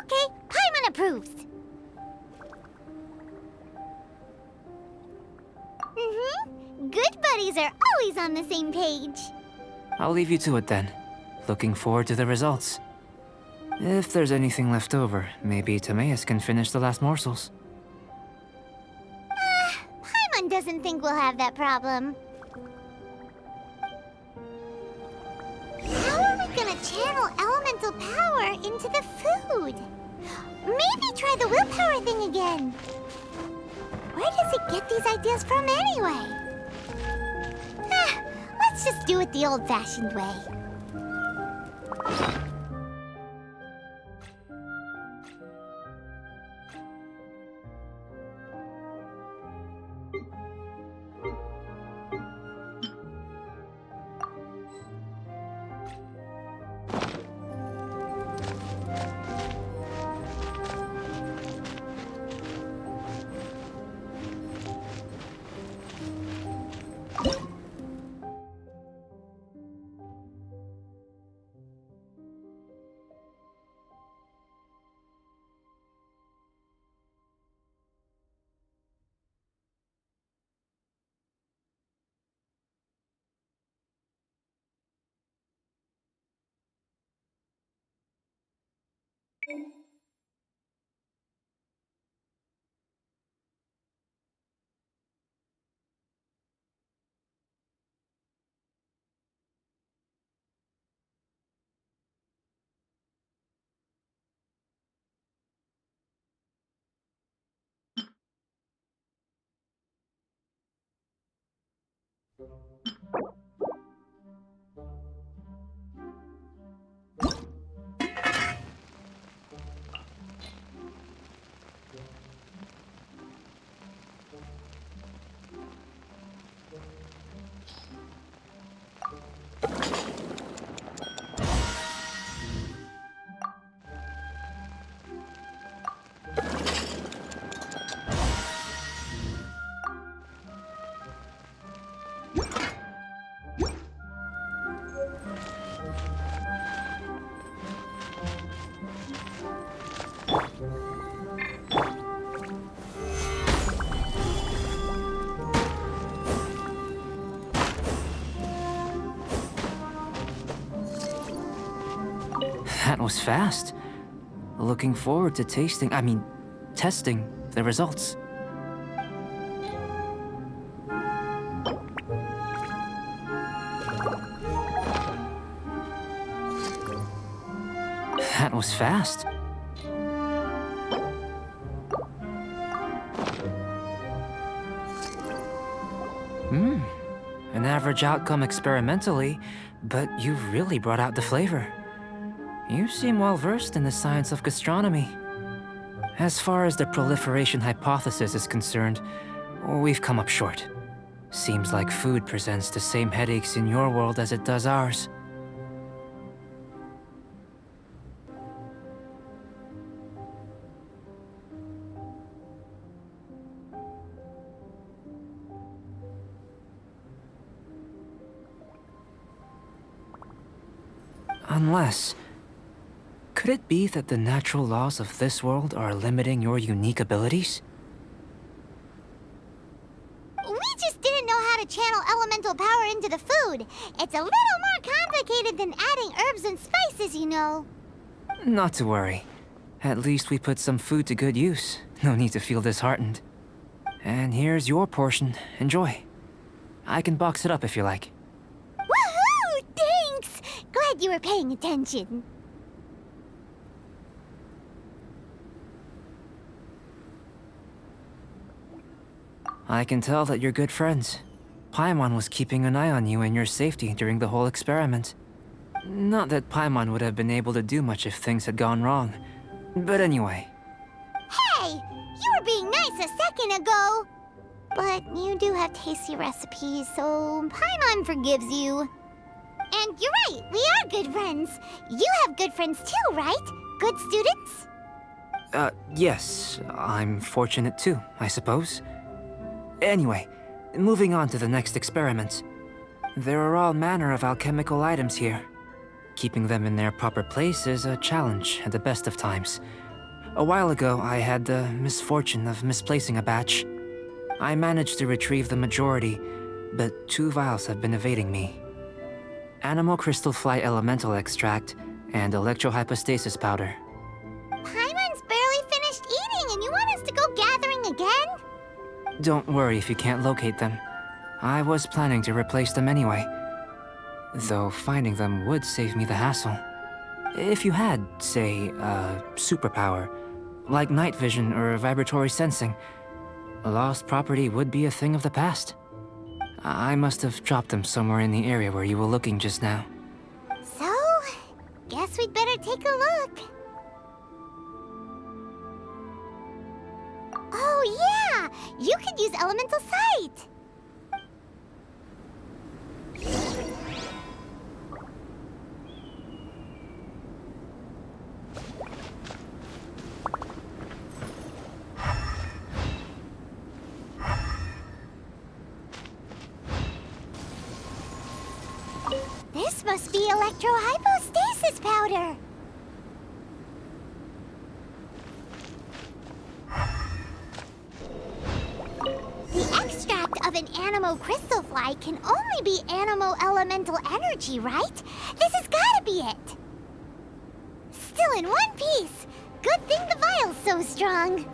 Okay, Paimon approves. Good buddies are always on the same page. I'll leave you to it then. Looking forward to the results. If there's anything left over, maybe Timaeus can finish the last morsels. Paimon doesn't think we'll have that problem. How are we gonna channel elemental power into the food? Maybe try the willpower thing again. Where does it get these ideas from anyway? Let's just do it the old-fashioned way. That was fast. Looking forward to testing the results. That was fast. An average outcome experimentally, but you've really brought out the flavor. You seem well versed in the science of gastronomy. As far as the proliferation hypothesis is concerned, we've come up short. Seems like food presents the same headaches in your world as it does ours. Unless... could it be that the natural laws of this world are limiting your unique abilities? We just didn't know how to channel elemental power into the food. It's a little more complicated than adding herbs and spices, you know. Not to worry. At least we put some food to good use. No need to feel disheartened. And here's your portion. Enjoy. I can box it up if you like. Woohoo! Thanks! Glad you were paying attention. I can tell that you're good friends. Paimon was keeping an eye on you and your safety during the whole experiment. Not that Paimon would have been able to do much if things had gone wrong. But anyway. Hey! You were being nice a second ago! But you do have tasty recipes, so Paimon forgives you. And you're right, we are good friends. You have good friends too, right? Good students? Yes. I'm fortunate too, I suppose. Anyway, moving on to the next experiment. There are all manner of alchemical items here. Keeping them in their proper place is a challenge at the best of times. A while ago, I had the misfortune of misplacing a batch. I managed to retrieve the majority, but 2 vials have been evading me. Animal crystal fly elemental extract and electrohypostasis powder. Paimon's barely finished eating and you want us to go gathering again? Don't worry if you can't locate them. I was planning to replace them anyway. Though finding them would save me the hassle. If you had, say, a superpower, like night vision or vibratory sensing, lost property would be a thing of the past. I must have dropped them somewhere in the area where you were looking just now. So, guess we'd better take a look. Oh yeah! You could use elemental sight! This must be electrohypostasis powder! The extract of an animo crystal fly can only be animo elemental energy, right? This has gotta be it! Still in one piece! Good thing the vial's so strong!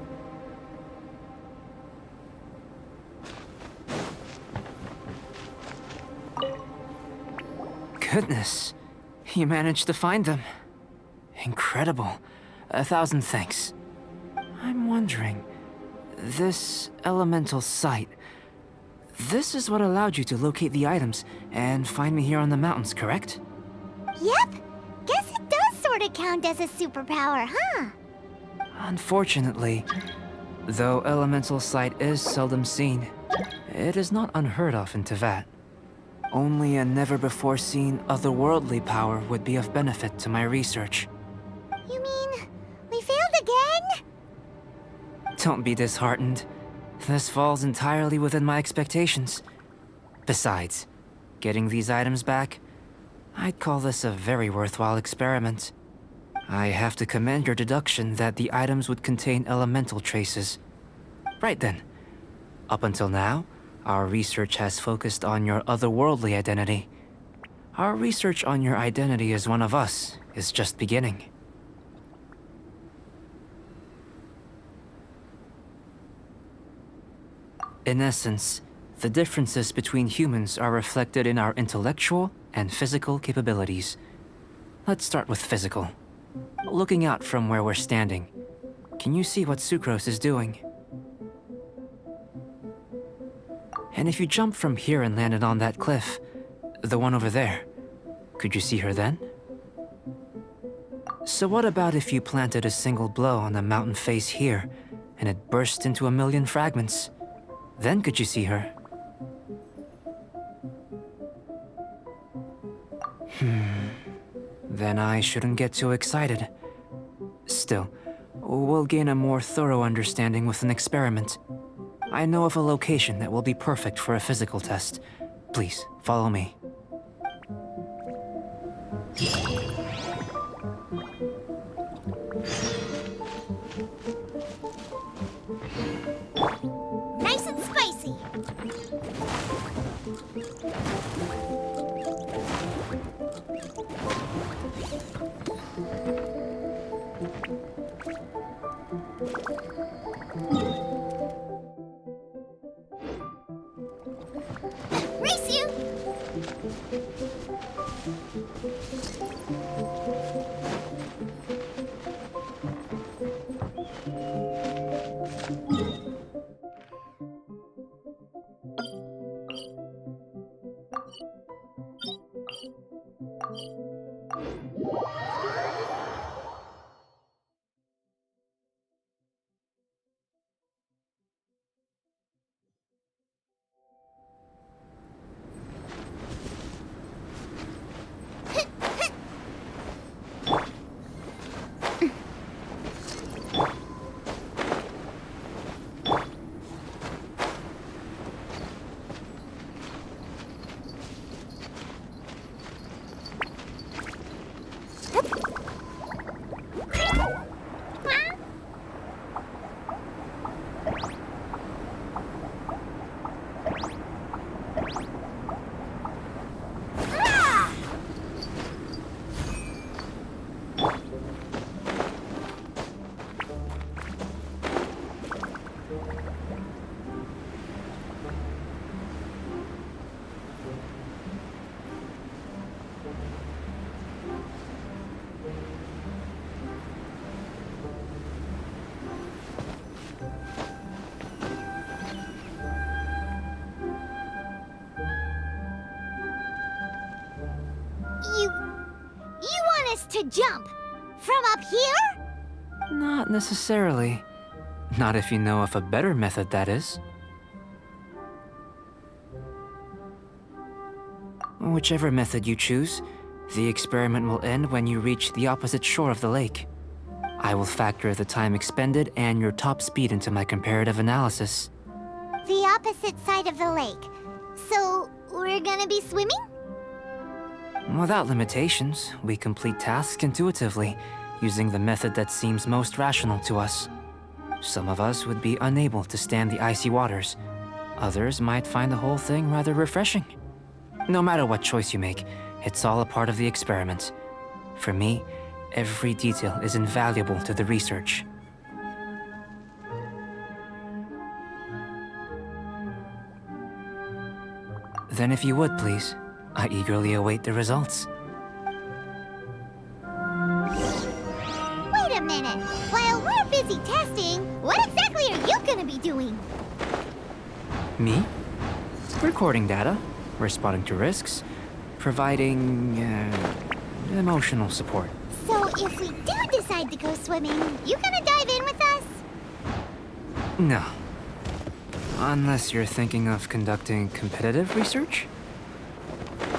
Goodness, you managed to find them. Incredible. 1,000 thanks. I'm wondering, this elemental sight, this is what allowed you to locate the items and find me here on the mountains, correct? Yep. Guess it does sort of count as a superpower, huh? Unfortunately, though elemental sight is seldom seen, it is not unheard of in Teyvat. Only a never-before-seen otherworldly power would be of benefit to my research. You mean, we failed again? Don't be disheartened. This falls entirely within my expectations. Besides, getting these items back, I'd call this a very worthwhile experiment. I have to commend your deduction that the items would contain elemental traces. Right then. Up until now, our research has focused on your otherworldly identity. Our research on your identity as one of us is just beginning. In essence, the differences between humans are reflected in our intellectual and physical capabilities. Let's start with physical. Looking out from where we're standing, can you see what Sucrose is doing? And if you jumped from here and landed on that cliff, the one over there, could you see her then? So what about if you planted a single blow on the mountain face here, and it burst into 1,000,000 fragments? Then could you see her? Then I shouldn't get too excited. Still, we'll gain a more thorough understanding with an experiment. I know of a location that will be perfect for a physical test. Please, follow me. Nice and spicy. to jump? From up here? Not necessarily. Not if you know of a better method, that is. Whichever method you choose, the experiment will end when you reach the opposite shore of the lake. I will factor the time expended and your top speed into my comparative analysis. The opposite side of the lake. So, we're gonna be swimming? Without limitations, we complete tasks intuitively, using the method that seems most rational to us. Some of us would be unable to stand the icy waters. Others might find the whole thing rather refreshing. No matter what choice you make, it's all a part of the experiment. For me, every detail is invaluable to the research. Then if you would, please, I eagerly await the results. Wait a minute. While we're busy testing, what exactly are you gonna be doing? Me? Recording data, responding to risks, providing emotional support. So if we do decide to go swimming, you gonna dive in with us? No. Unless you're thinking of conducting competitive research?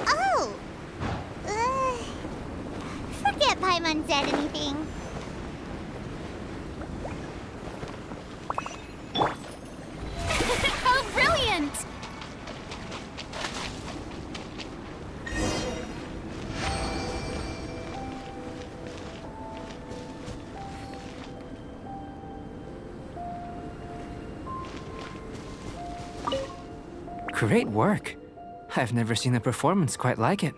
Oh! Forget Paimon said anything. How brilliant! Great work. I've never seen a performance quite like it.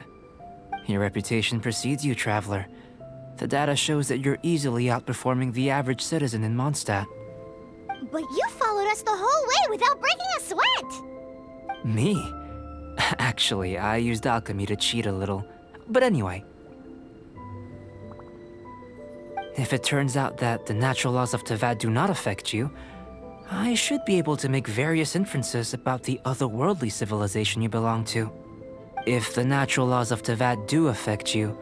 Your reputation precedes you, Traveler. The data shows that you're easily outperforming the average citizen in Mondstadt. But you followed us the whole way without breaking a sweat! Me? Actually, I used alchemy to cheat a little. But anyway. If it turns out that the natural laws of Tavad do not affect you, I should be able to make various inferences about the otherworldly civilization you belong to. If the natural laws of Tavad do affect you,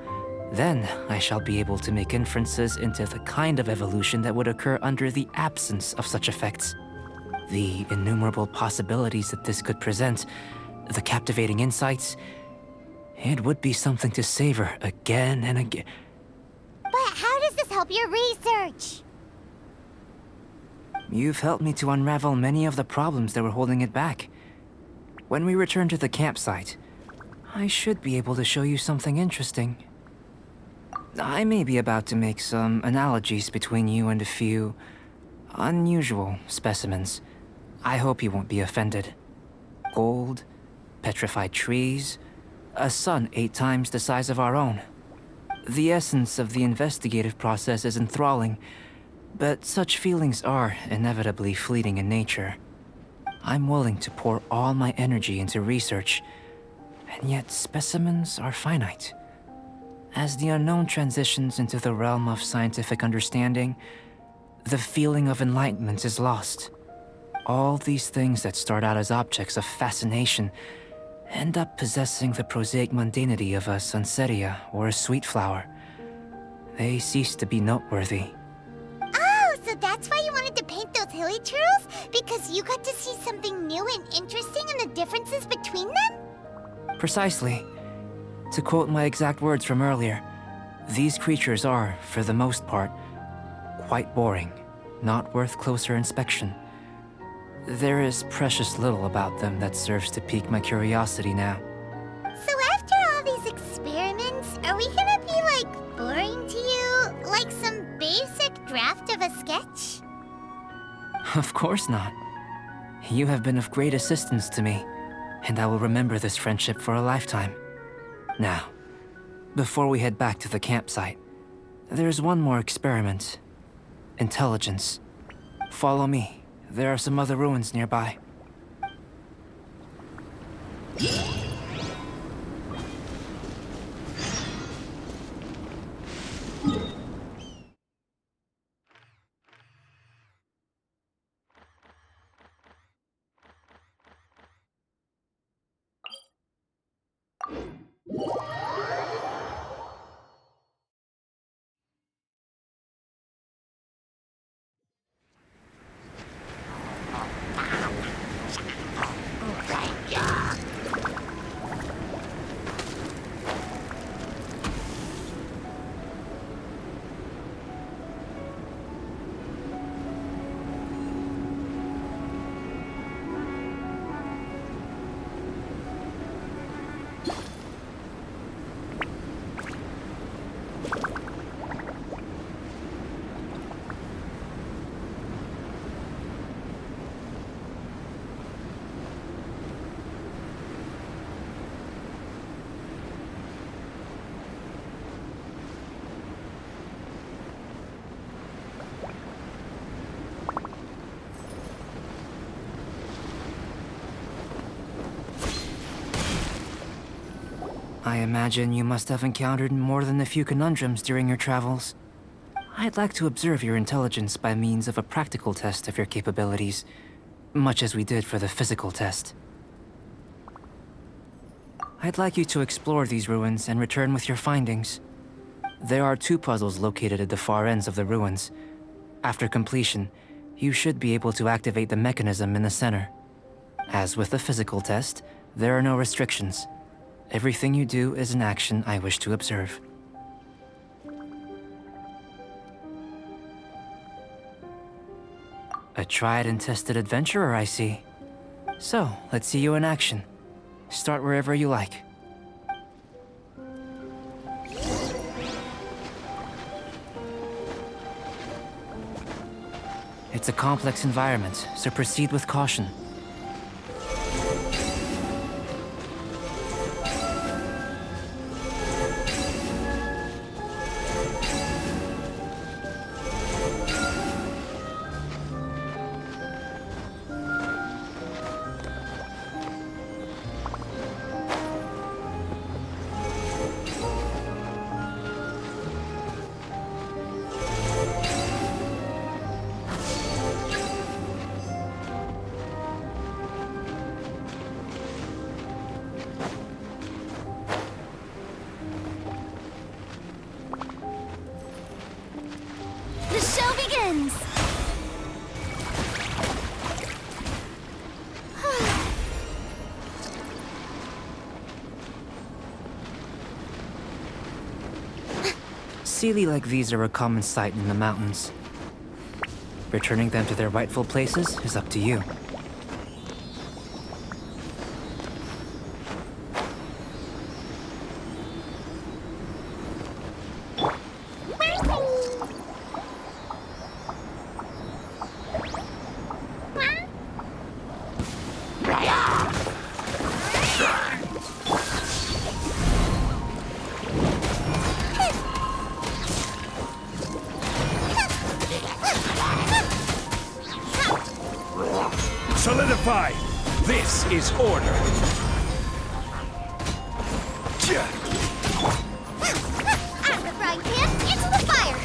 then I shall be able to make inferences into the kind of evolution that would occur under the absence of such effects. The innumerable possibilities that this could present, the captivating insights, it would be something to savor again and again. But how does this help your research? You've helped me to unravel many of the problems that were holding it back. When we return to the campsite, I should be able to show you something interesting. I may be about to make some analogies between you and a few unusual specimens. I hope you won't be offended. Gold, petrified trees, a sun 8 times the size of our own. The essence of the investigative process is enthralling, but such feelings are inevitably fleeting in nature. I'm willing to pour all my energy into research, and yet specimens are finite. As the unknown transitions into the realm of scientific understanding, the feeling of enlightenment is lost. All these things that start out as objects of fascination end up possessing the prosaic mundanity of a sunsetia or a sweet flower. They cease to be noteworthy. Oh, so that's why you wanted to paint those hilly turtles? Because you got to see something new and interesting in the differences between them? Precisely. To quote my exact words from earlier, these creatures are, for the most part, quite boring, not worth closer inspection. There is precious little about them that serves to pique my curiosity now. So after all these experiments, are we gonna be, like, boring to you? Like some basic draft of a sketch? Of course not. You have been of great assistance to me, and I will remember this friendship for a lifetime. Now, before we head back to the campsite, there's one more experiment. Intelligence. Follow me. There are some other ruins nearby. I imagine you must have encountered more than a few conundrums during your travels. I'd like to observe your intelligence by means of a practical test of your capabilities, much as we did for the physical test. I'd like you to explore these ruins and return with your findings. There are 2 puzzles located at the far ends of the ruins. After completion, you should be able to activate the mechanism in the center. As with the physical test, there are no restrictions. Everything you do is an action I wish to observe. A tried and tested adventurer, I see. So, let's see you in action. Start wherever you like. It's a complex environment, so proceed with caution. The show begins! Sealy like these are a common sight in the mountains. Returning them to their rightful places is up to you. Solidify! This is order! Out of the frying pan, into the fire!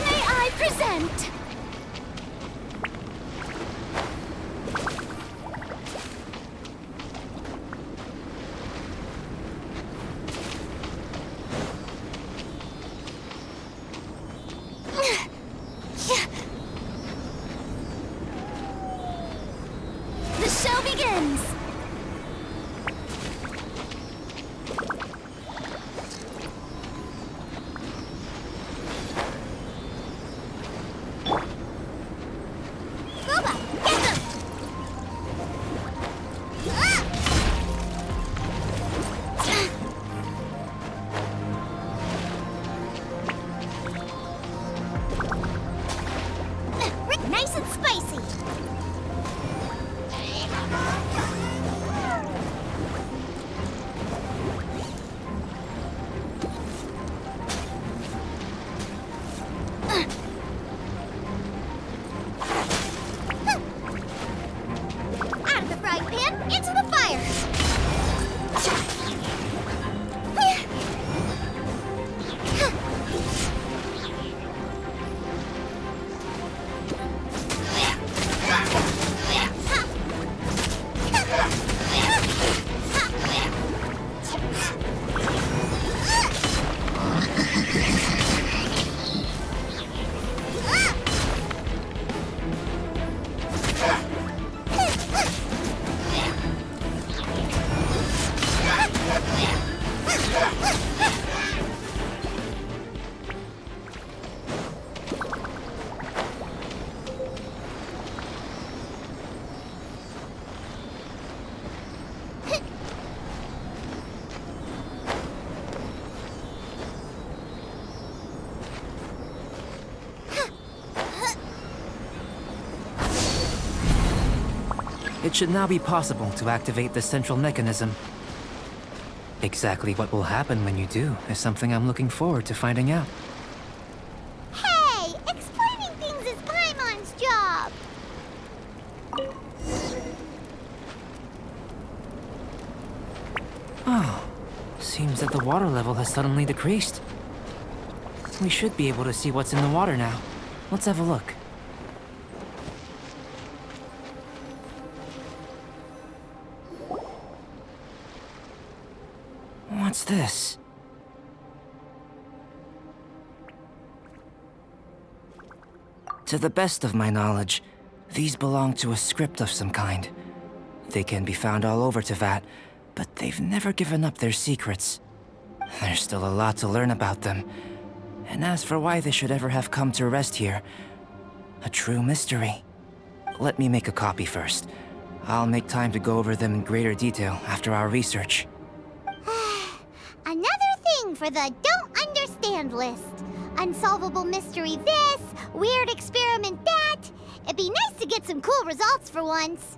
May I present? The show begins! Boba, get them! Nice and spicy! Out of the frying pan, into the fire! It should now be possible to activate the central mechanism. Exactly what will happen when you do is something I'm looking forward to finding out. Hey! Explaining things is Paimon's job! Oh, seems that the water level has suddenly decreased. We should be able to see what's in the water now. Let's have a look. What's this? To the best of my knowledge, these belong to a script of some kind. They can be found all over Teyvat, but they've never given up their secrets. There's still a lot to learn about them. And as for why they should ever have come to rest here, a true mystery. Let me make a copy first. I'll make time to go over them in greater detail after our research. Another thing for the don't understand list. Unsolvable mystery this, weird experiment that. It'd be nice to get some cool results for once.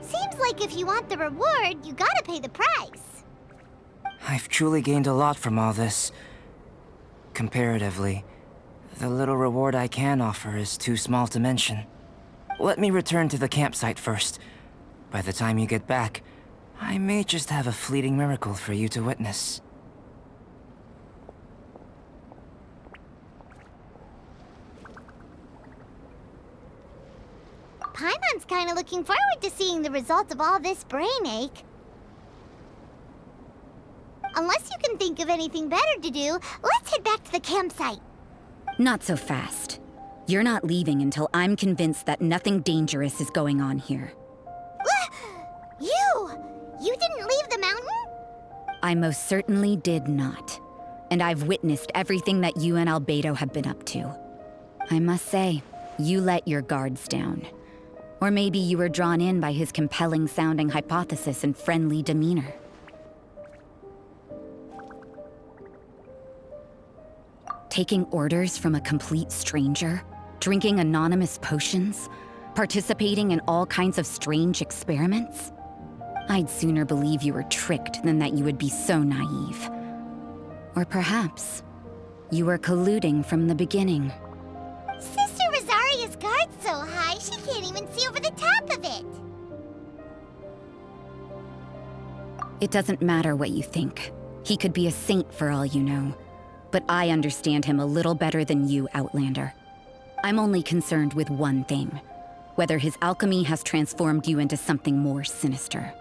Seems like if you want the reward, you gotta pay the price. I've truly gained a lot from all this. Comparatively, the little reward I can offer is too small to mention. Let me return to the campsite first. By the time you get back, I may just have a fleeting miracle for you to witness. Paimon's kinda looking forward to seeing the result of all this brain ache. Unless you can think of anything better to do, let's head back to the campsite. Not so fast. You're not leaving until I'm convinced that nothing dangerous is going on here. You didn't leave the mountain? I most certainly did not. And I've witnessed everything that you and Albedo have been up to. I must say, you let your guards down. Or maybe you were drawn in by his compelling-sounding hypothesis and friendly demeanor. Taking orders from a complete stranger, drinking anonymous potions, participating in all kinds of strange experiments? I'd sooner believe you were tricked than that you would be so naive. Or perhaps, you were colluding from the beginning. Sister Rosaria's guard's so high, she can't even see over the top of it. It doesn't matter what you think. He could be a saint for all you know. But I understand him a little better than you, Outlander. I'm only concerned with one thing. Whether his alchemy has transformed you into something more sinister.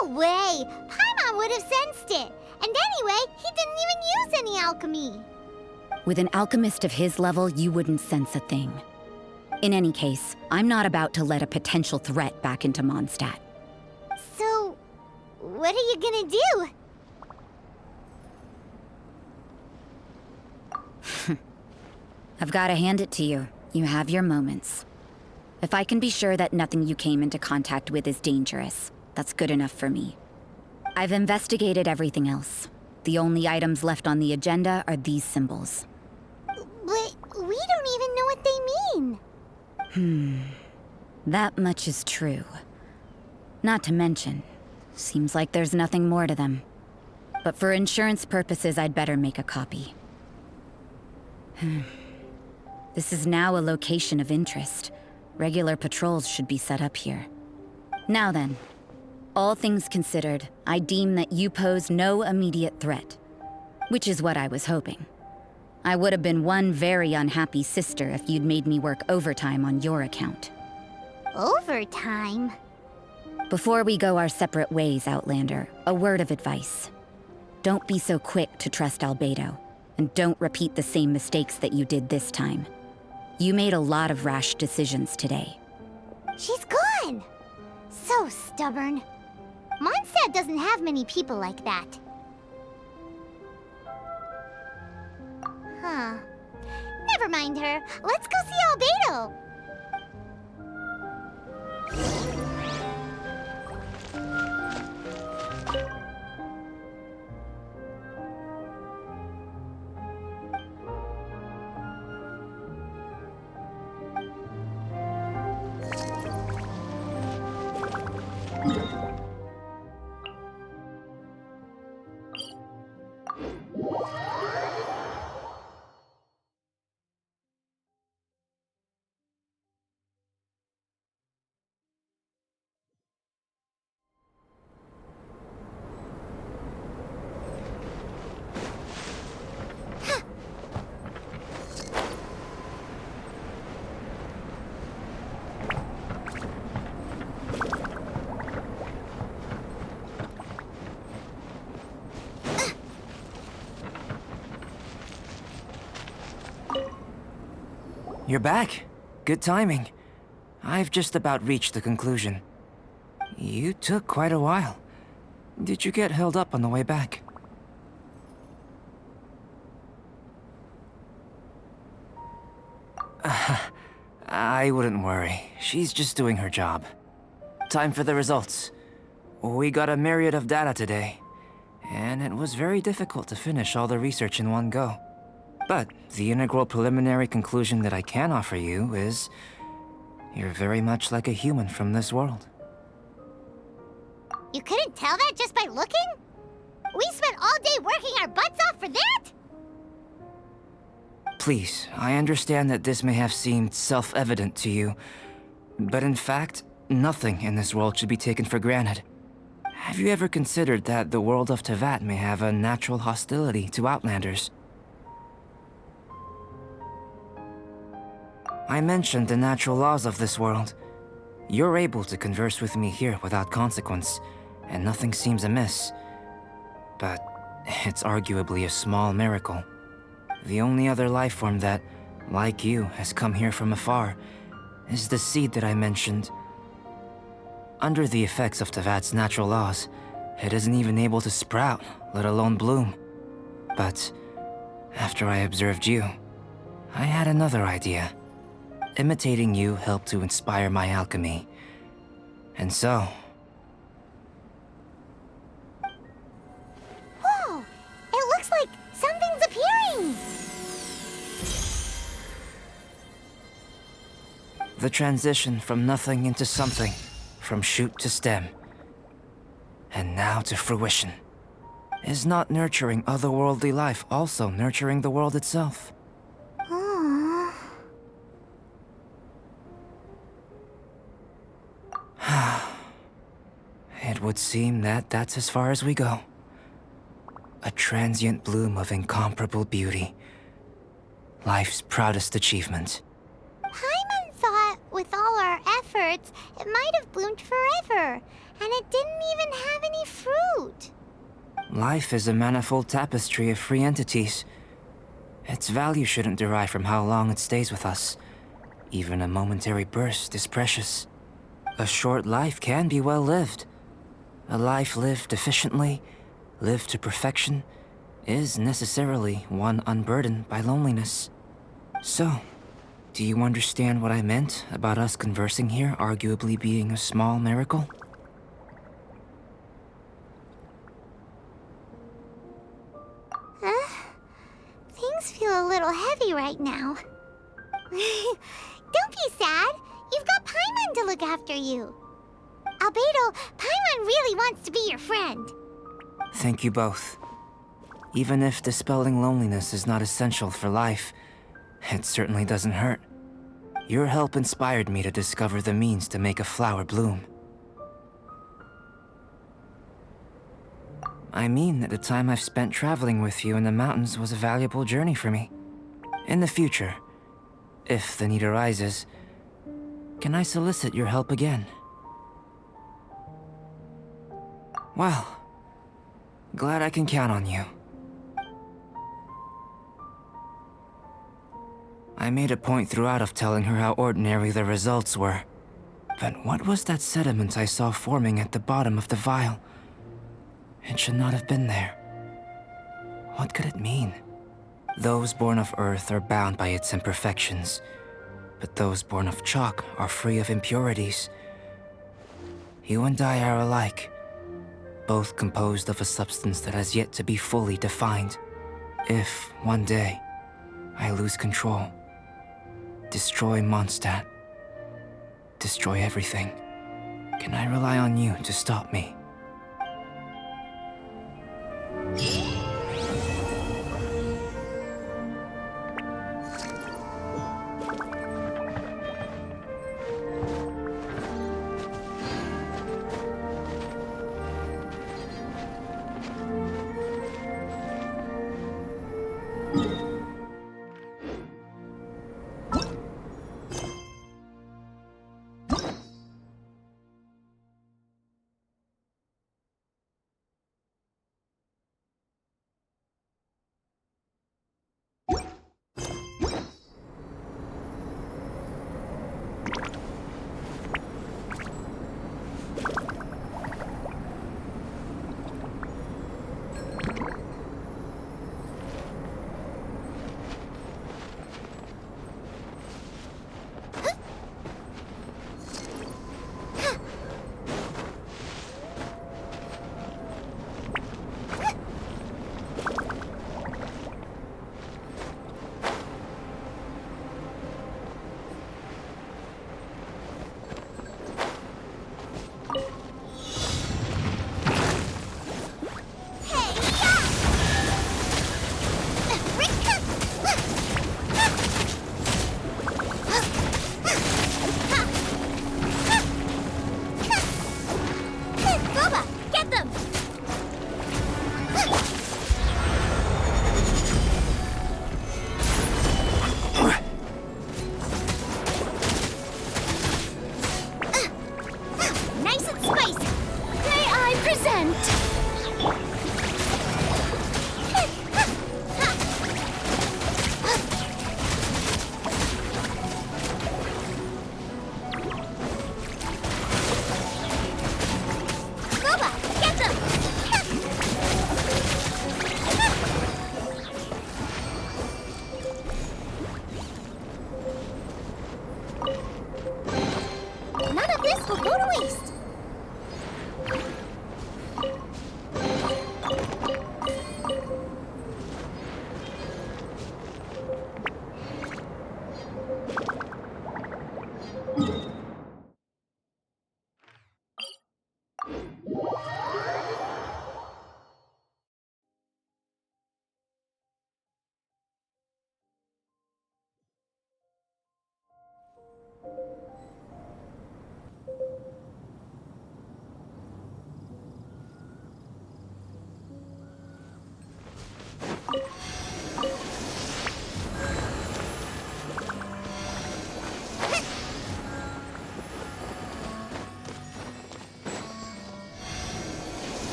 No way! Paimon would have sensed it. And anyway, he didn't even use any alchemy. With an alchemist of his level, you wouldn't sense a thing. In any case, I'm not about to let a potential threat back into Mondstadt. So, what are you gonna do? I've got to hand it to you. You have your moments. If I can be sure that nothing you came into contact with is dangerous, that's good enough for me. I've investigated everything else. The only items left on the agenda are these symbols. But we don't even know what they mean. That much is true. Not to mention, seems like there's nothing more to them. But for insurance purposes, I'd better make a copy. This is now a location of interest. Regular patrols should be set up here. Now then, all things considered, I deem that you pose no immediate threat. Which is what I was hoping. I would have been one very unhappy sister if you'd made me work overtime on your account. Overtime? Before we go our separate ways, Outlander, a word of advice. Don't be so quick to trust Albedo, and don't repeat the same mistakes that you did this time. You made a lot of rash decisions today. She's gone! So stubborn. Mondstadt doesn't have many people like that. Huh. Never mind her. Let's go see Albedo! You're back. Good timing. I've just about reached the conclusion. You took quite a while. Did you get held up on the way back? I wouldn't worry. She's just doing her job. Time for the results. We got a myriad of data today, and it was very difficult to finish all the research in one go. But the integral preliminary conclusion that I can offer you is you're very much like a human from this world. You couldn't tell that just by looking? We spent all day working our butts off for that? Please, I understand that this may have seemed self-evident to you, but in fact, nothing in this world should be taken for granted. Have you ever considered that the world of Teyvat may have a natural hostility to Outlanders? I mentioned the natural laws of this world. You're able to converse with me here without consequence, and nothing seems amiss. But it's arguably a small miracle. The only other life form that, like you, has come here from afar is the seed that I mentioned. Under the effects of Teyvat's natural laws, it isn't even able to sprout, let alone bloom. But after I observed you, I had another idea. Imitating you helped to inspire my alchemy. And so... Whoa! It looks like something's appearing! The transition from nothing into something, from shoot to stem, and now to fruition. Is not nurturing otherworldly life also nurturing the world itself? Aww. It would seem that that's as far as we go. A transient bloom of incomparable beauty. Life's proudest achievement. Paimon thought, with all our efforts, it might have bloomed forever, and it didn't even have any fruit. Life is a manifold tapestry of free entities. Its value shouldn't derive from how long it stays with us. Even a momentary burst is precious. A short life can be well lived. A life lived efficiently, lived to perfection, is necessarily one unburdened by loneliness. So, do you understand what I meant about us conversing here arguably being a small miracle? Things feel a little heavy right now. Don't be sad. You've got Paimon to look after you. Albedo, Paimon really wants to be your friend. Thank you both. Even if dispelling loneliness is not essential for life, it certainly doesn't hurt. Your help inspired me to discover the means to make a flower bloom. I mean that the time I've spent traveling with you in the mountains was a valuable journey for me. In the future, if the need arises, can I solicit your help again? Well, glad I can count on you. I made a point throughout of telling her how ordinary the results were. But what was that sediment I saw forming at the bottom of the vial? It should not have been there. What could it mean? Those born of Earth are bound by its imperfections, but those born of chalk are free of impurities. You and I are alike, both composed of a substance that has yet to be fully defined. If, one day, I lose control, destroy Mondstadt, destroy everything, can I rely on you to stop me? again! Boba, get them! None of this will go to waste!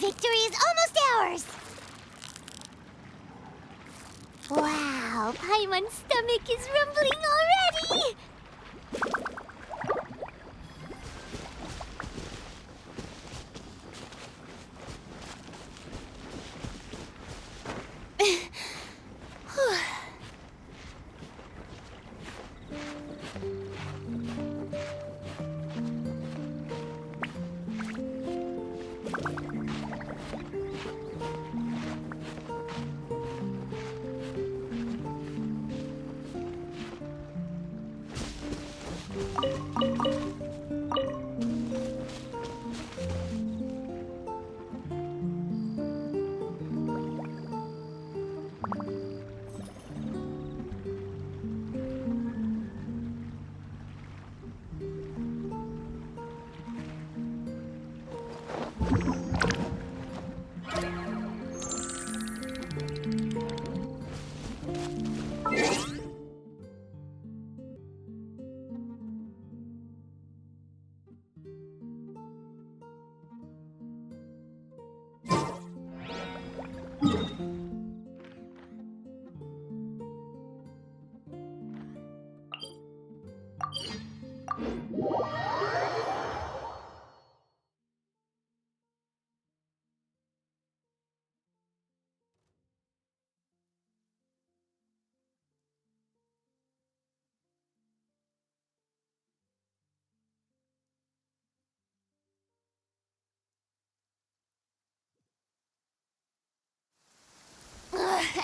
Victory is almost ours! Wow, Paimon's stomach is rumbling already!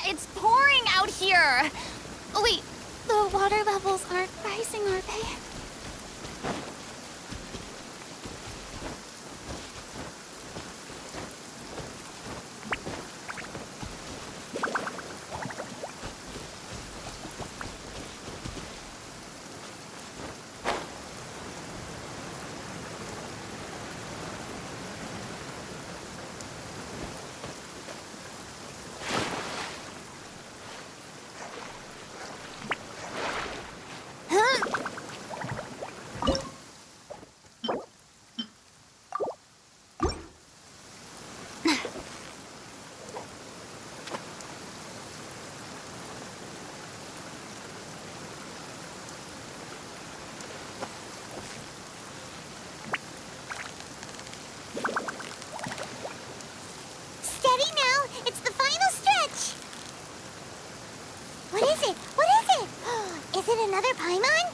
It's pouring out here! Oh, wait, the water levels aren't rising, are they? Steady now! It's the final stretch! What is it? What is it? Is it another Paimon?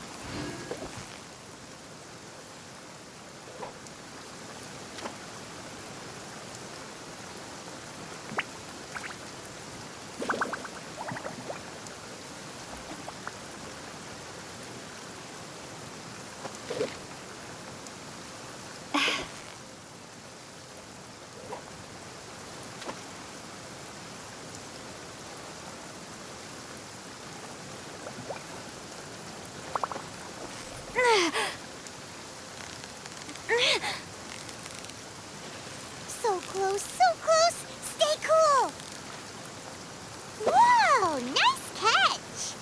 So close, so close! Stay cool! Whoa! Nice catch!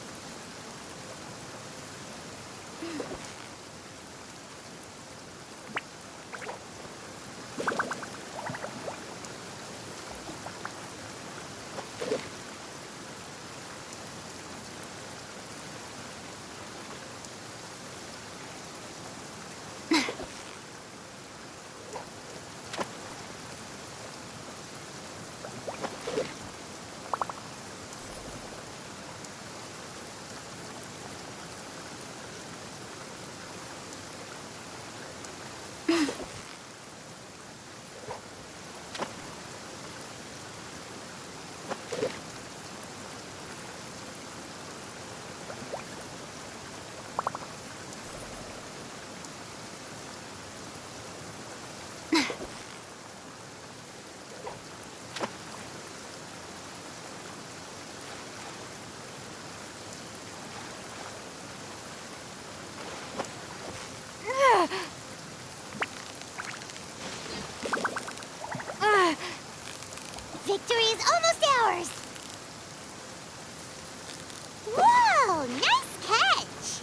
Victory is almost ours! Whoa! Nice catch!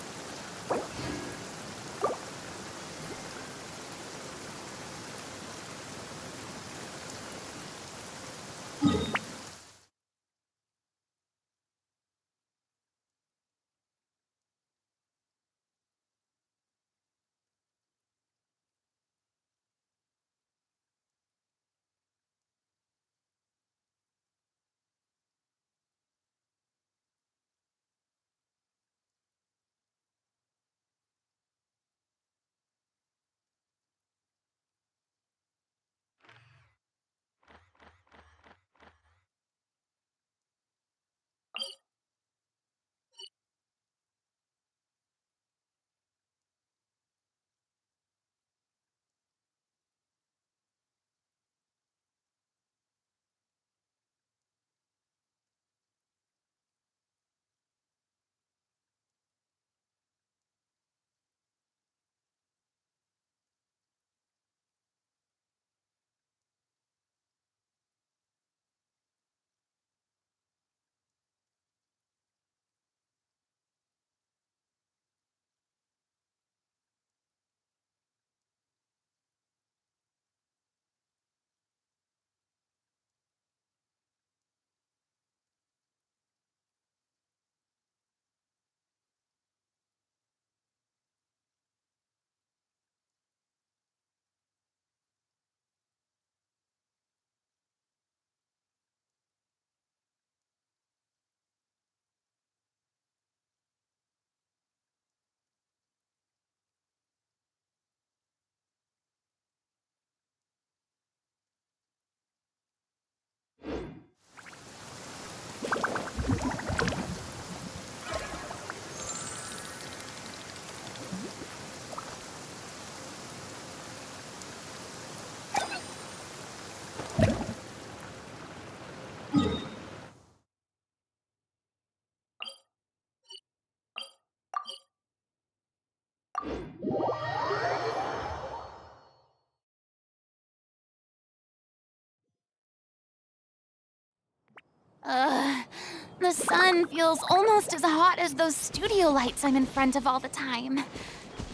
The sun feels almost as hot as those studio lights I'm in front of all the time.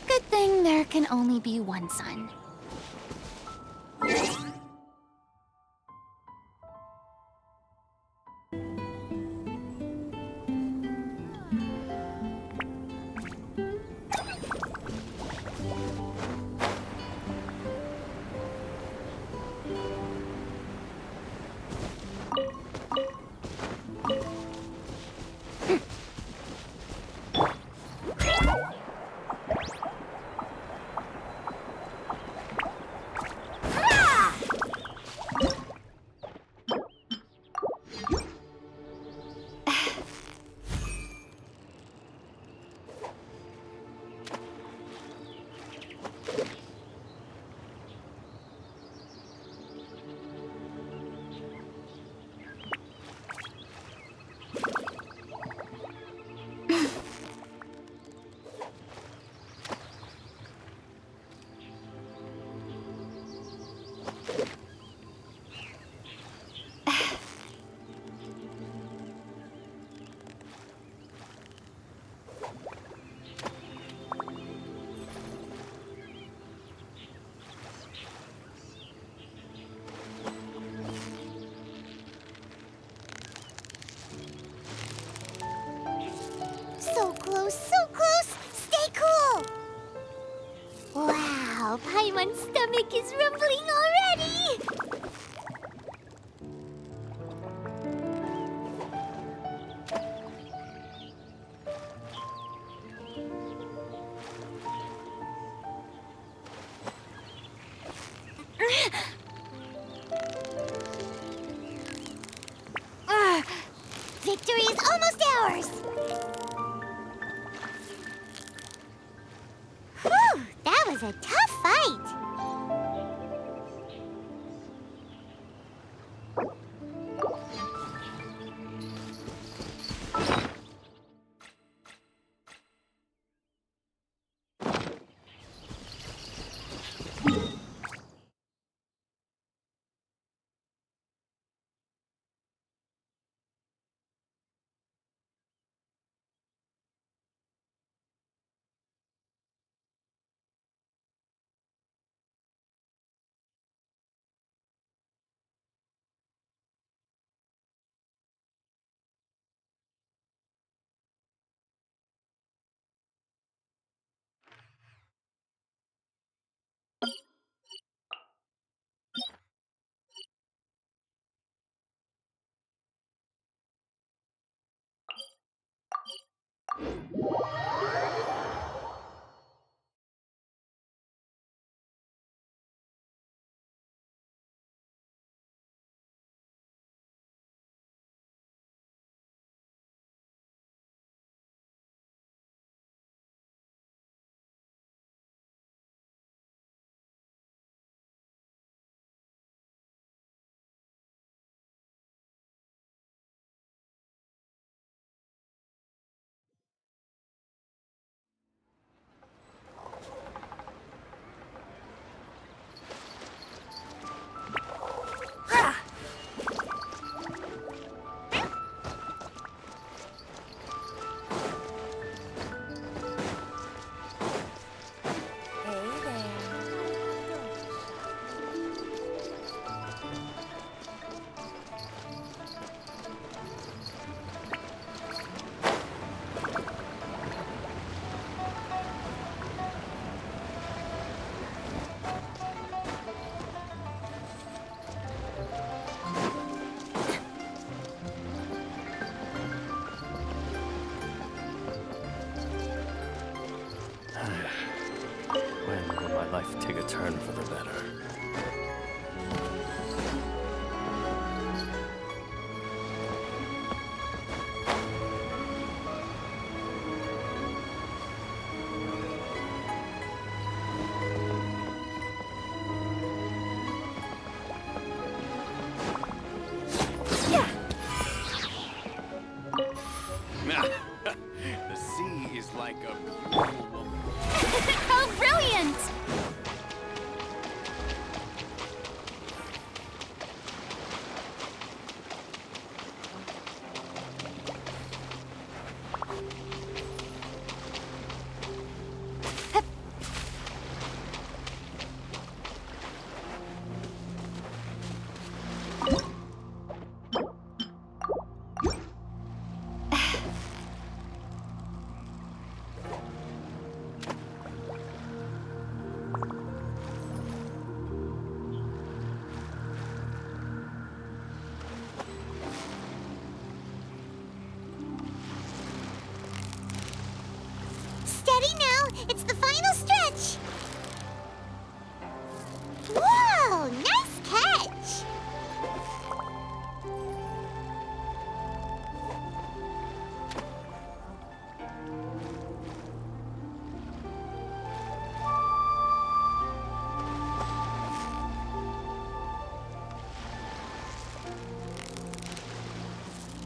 Good thing there can only be one sun. So close, so close! Stay cool! Wow, Paimon's stomach is rumbling already! Victory is almost ours! Whew, that was a tough fight! It's the final stretch! Whoa! Nice catch!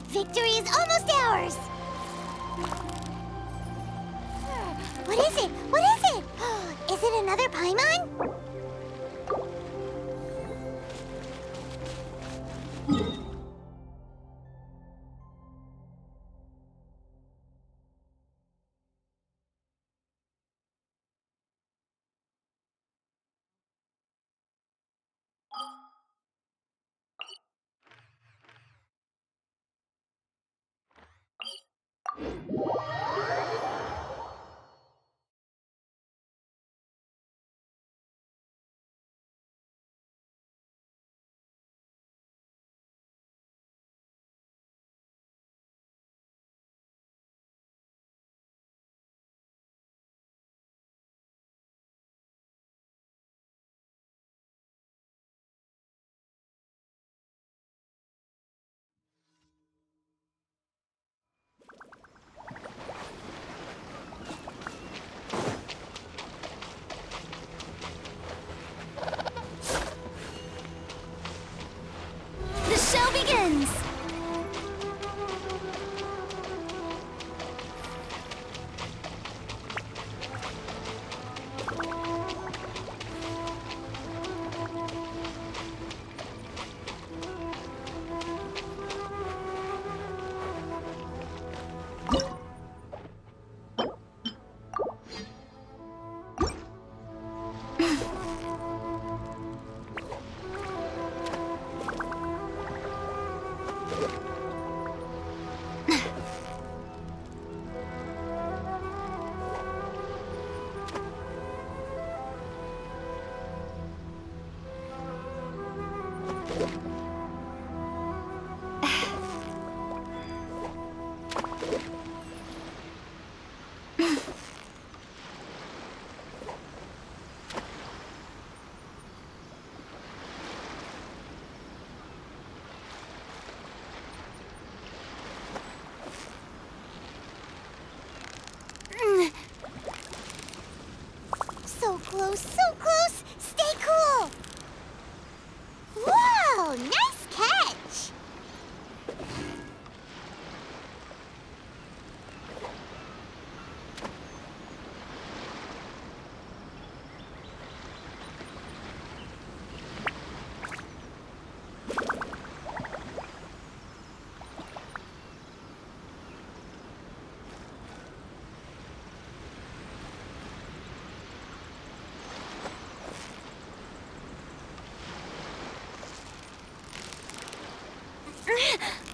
Victory is almost ours! What is it? What is it? Is it another Paimon? The show begins! So close, so close! Stay cool! Whoa! Nice catch!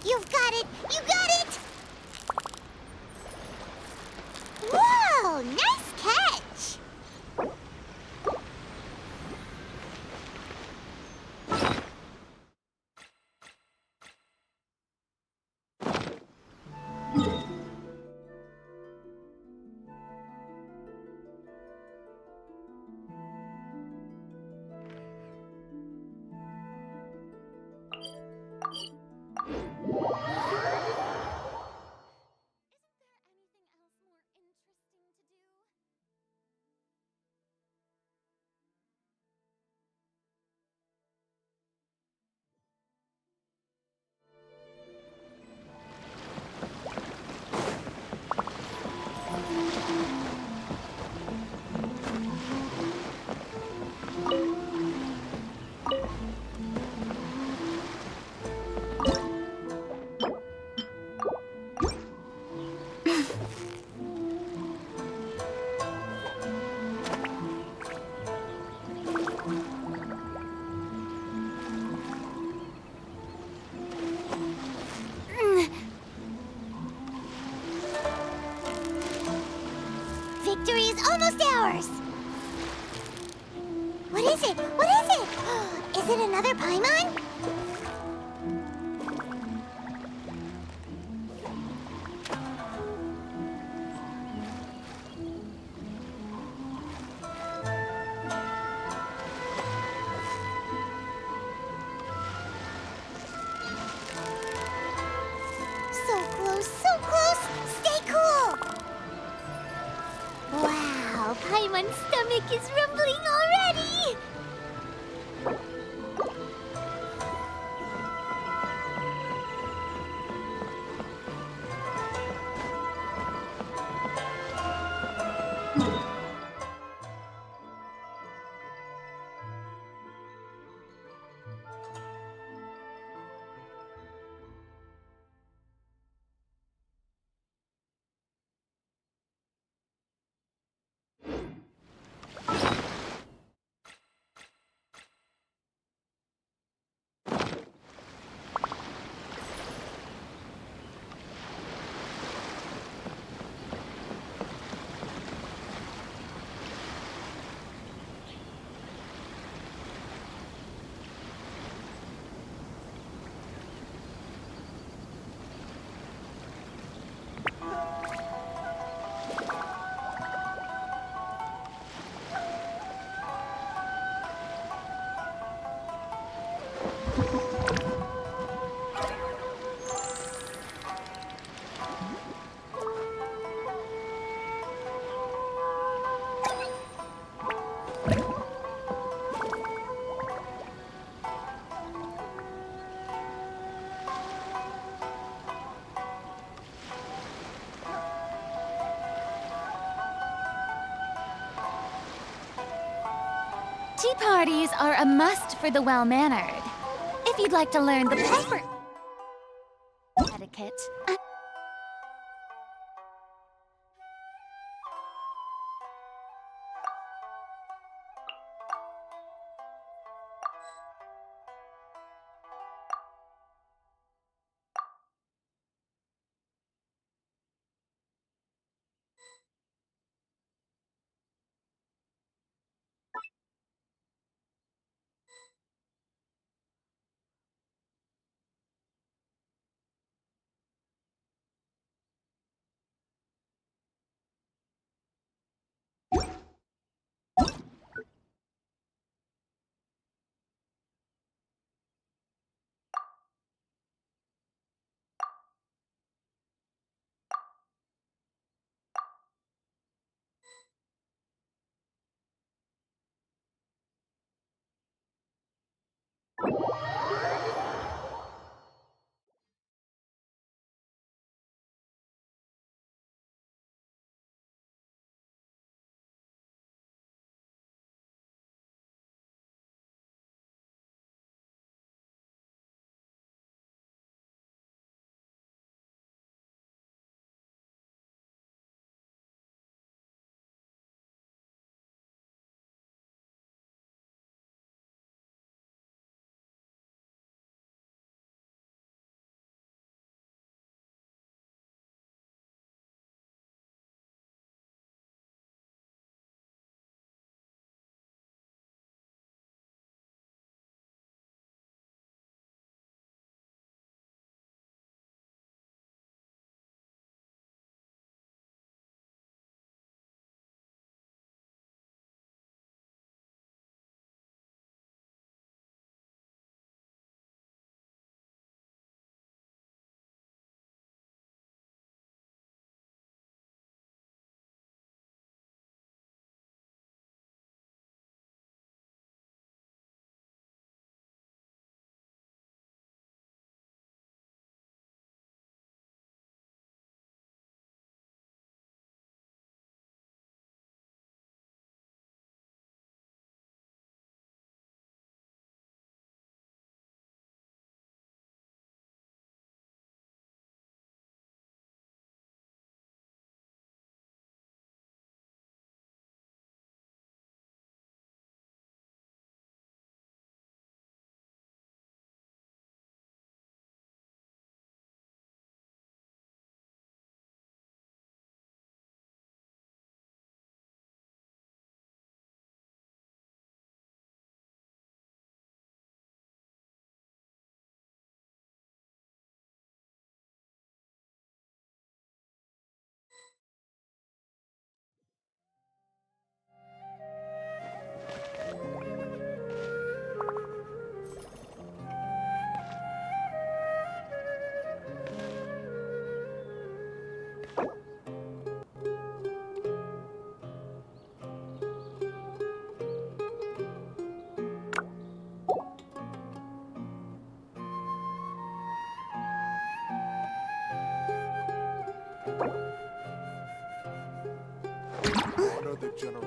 You've got it! You got it! Whoa! Nice catch! Victory is almost ours! What is it? What is it? Is it another Paimon? stomach is rumbling already! Tea parties are a must for the well-mannered. If you'd like to learn the proper etiquette, the general.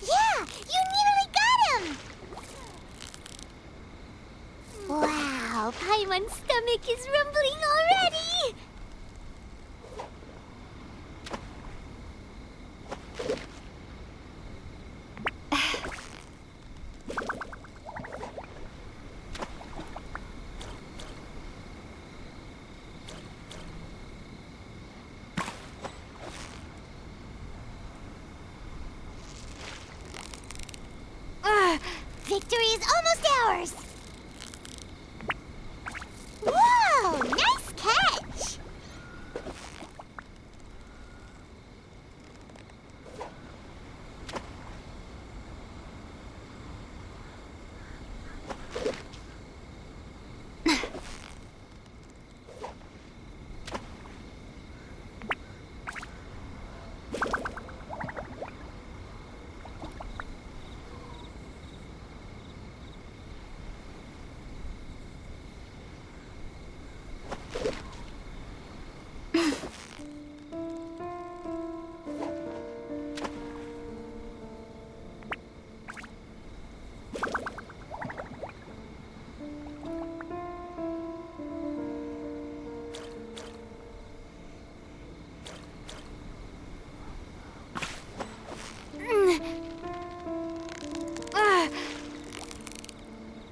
Yeah, you nearly got him! Wow, Paimon's stomach is rumbling already! Victory is almost ours! Whoa! Nice catch!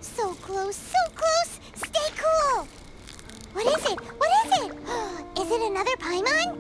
So close, so close! Stay cool! What is it? What is it? Is it another Paimon?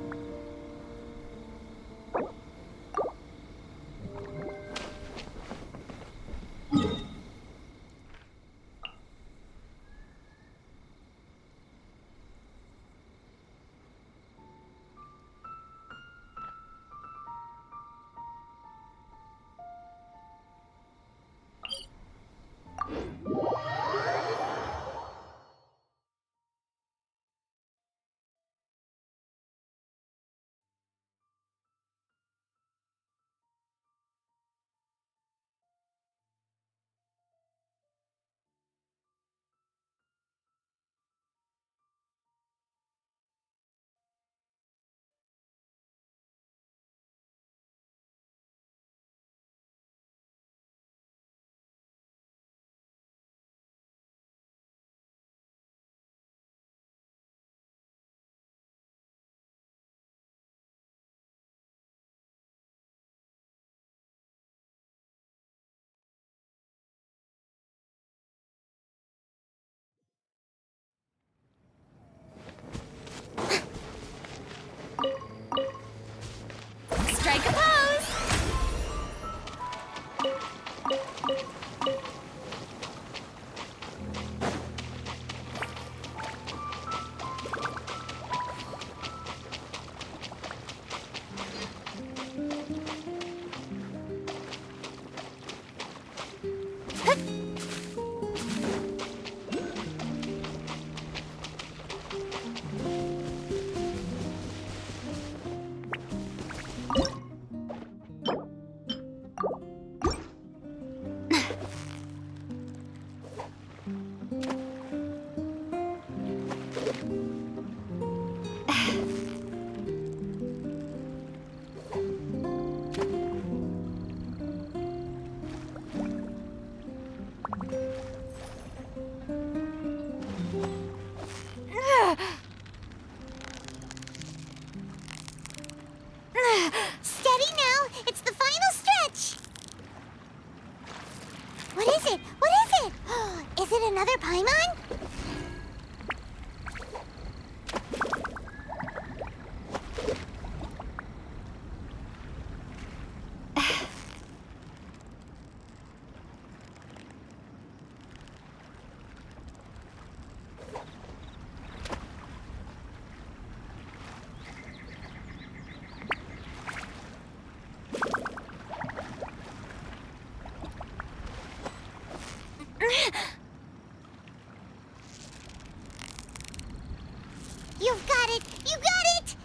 You've got it! You got it!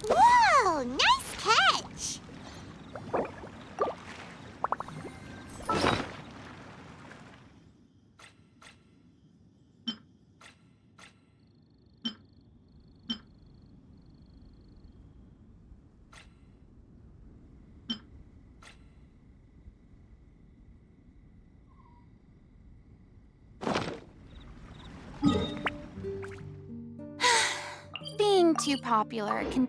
Whoa! Nice catch! Being too popular can...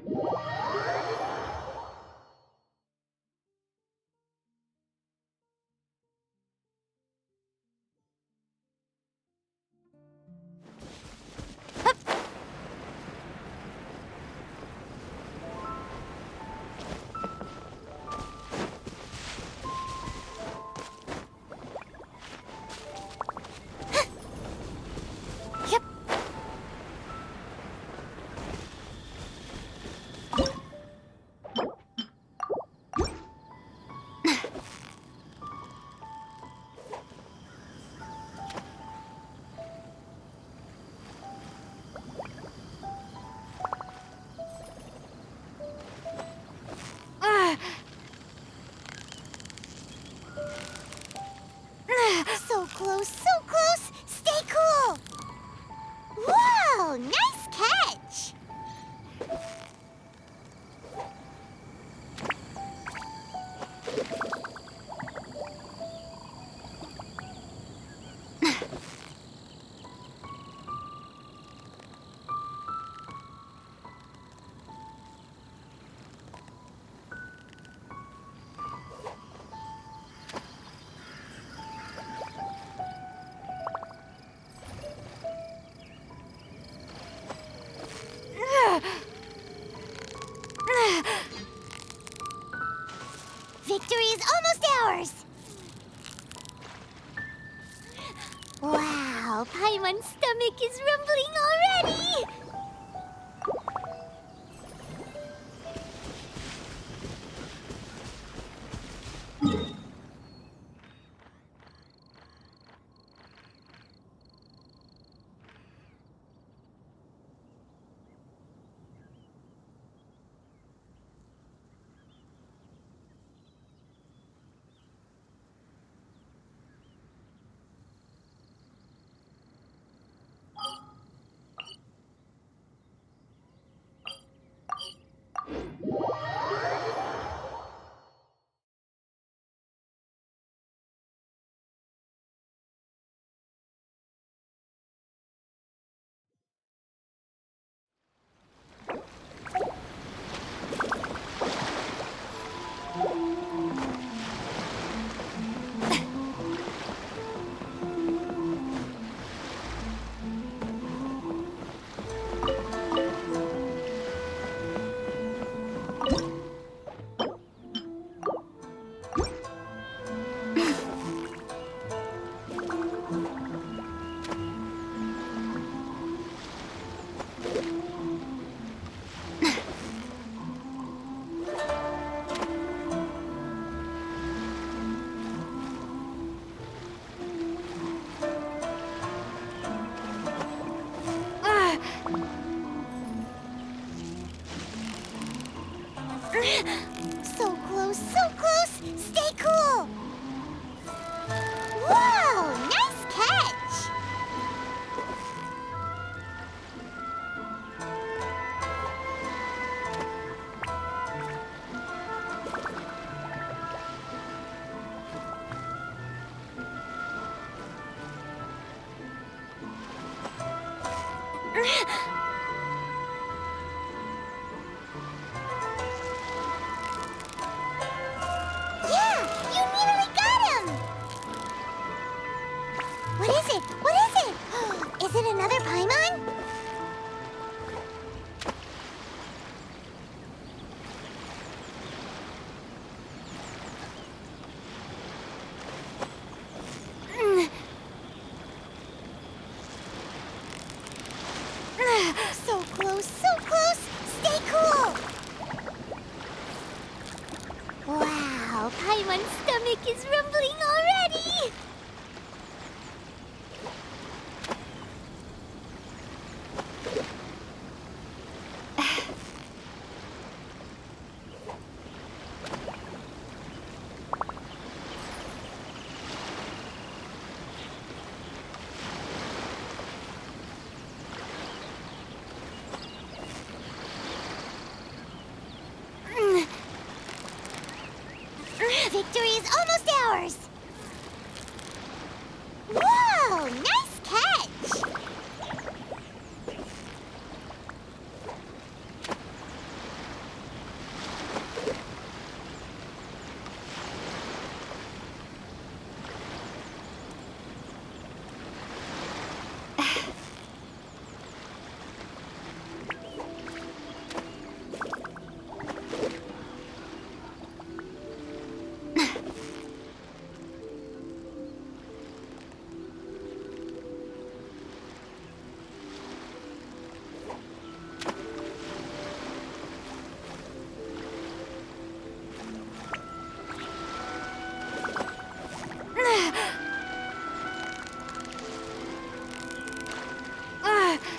Yep. So close, so close! Stay cool! Whoa! Nice catch! Victory is almost ours! Wow, Paimon's stomach is rumbling already! So close, so close! Stay cool! Whoa! Nice catch! Yeah! You nearly got him! What is it? What is it? Is it another Paimon? So close, so close! Stay cool! Wow, Paimon's stomach is rumbling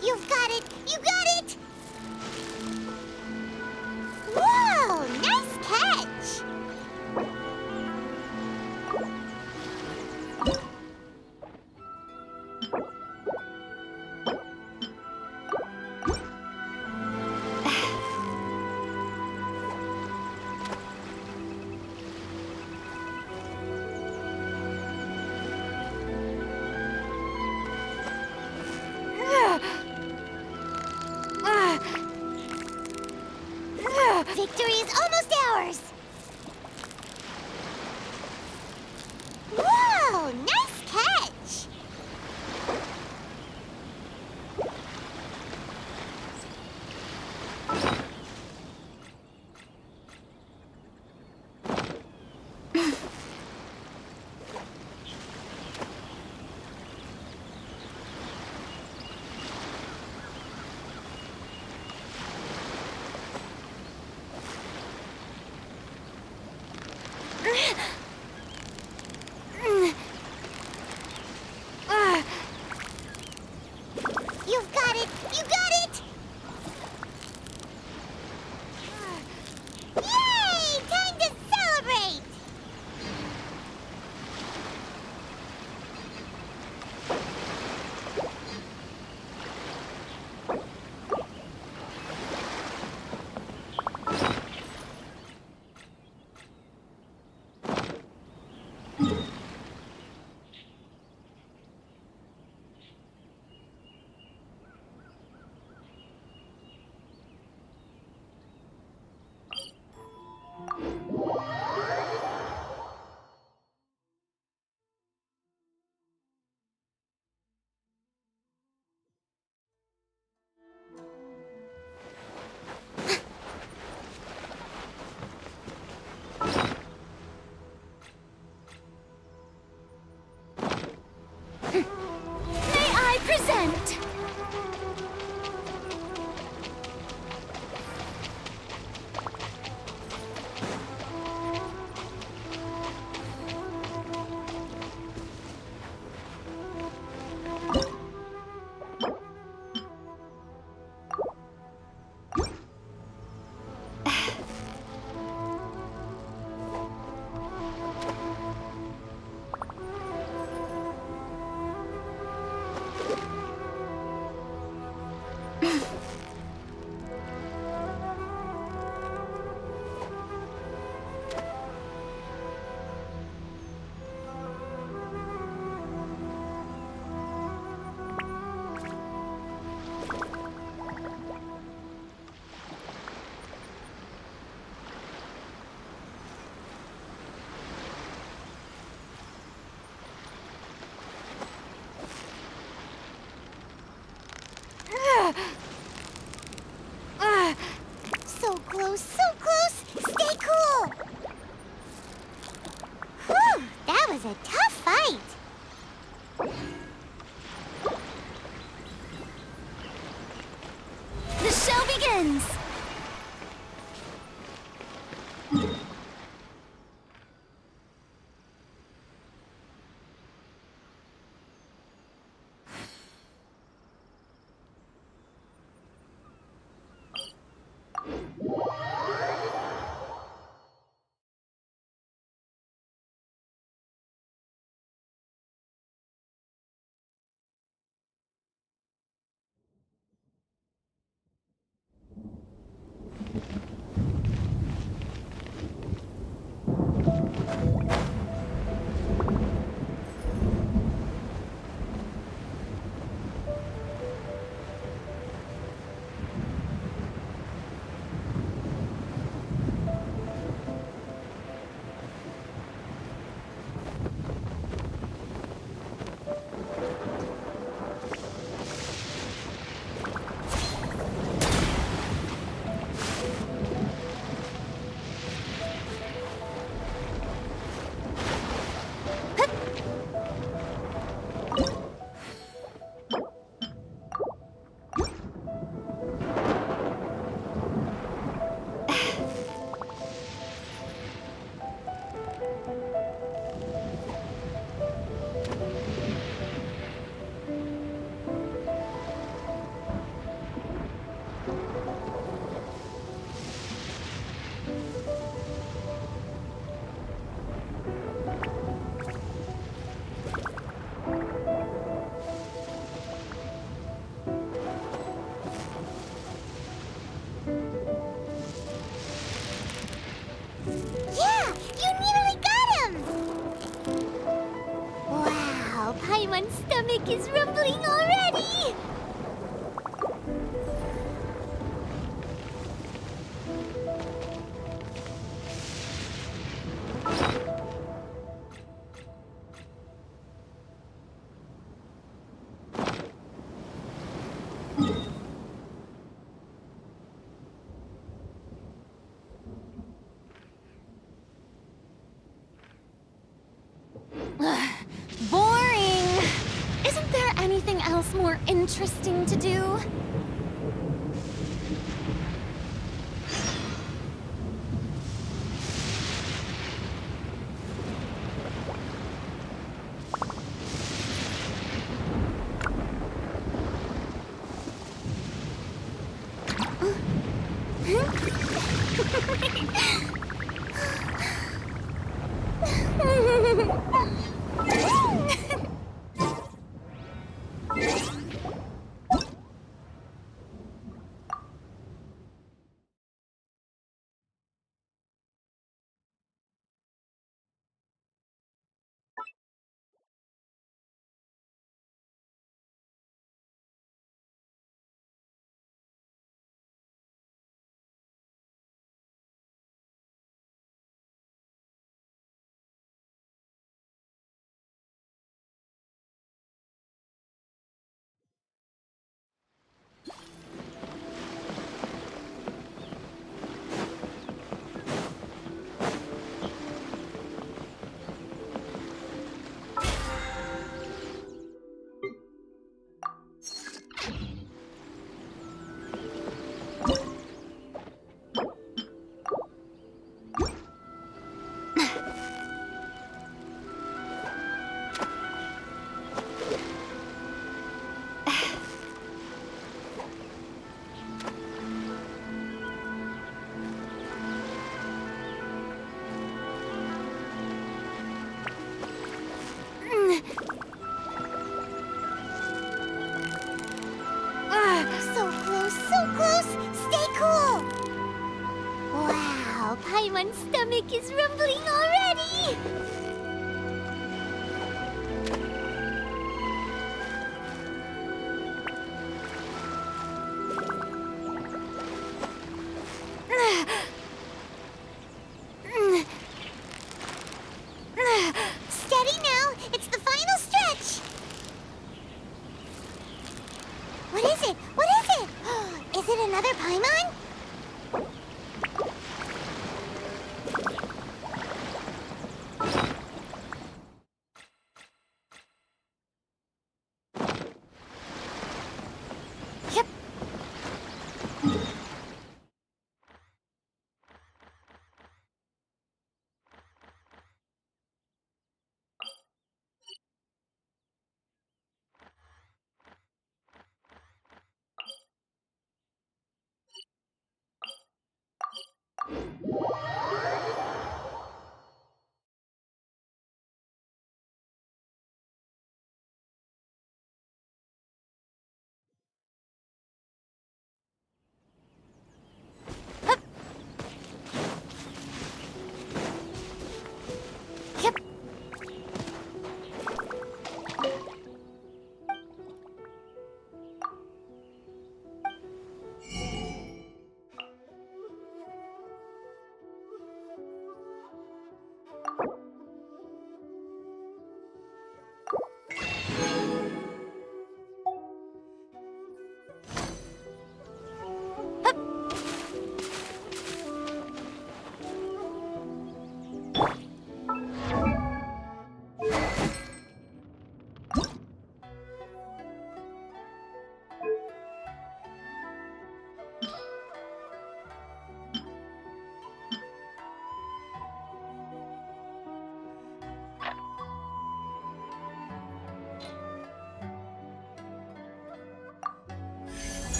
You've got it! You got it! Whoa! Nice catch! Victory is almost ours! Whoa! Nice catch! You've got it! You got it! Yay! Time to celebrate! May I present? Paimon's stomach is rumbling already! Boring! Isn't there anything else more interesting to do?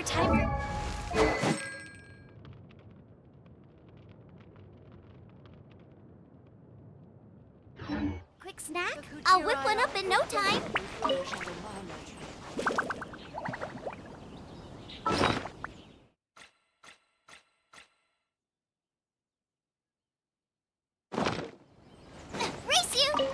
their timer. Quick snack? I'll whip one up in no time. Race you!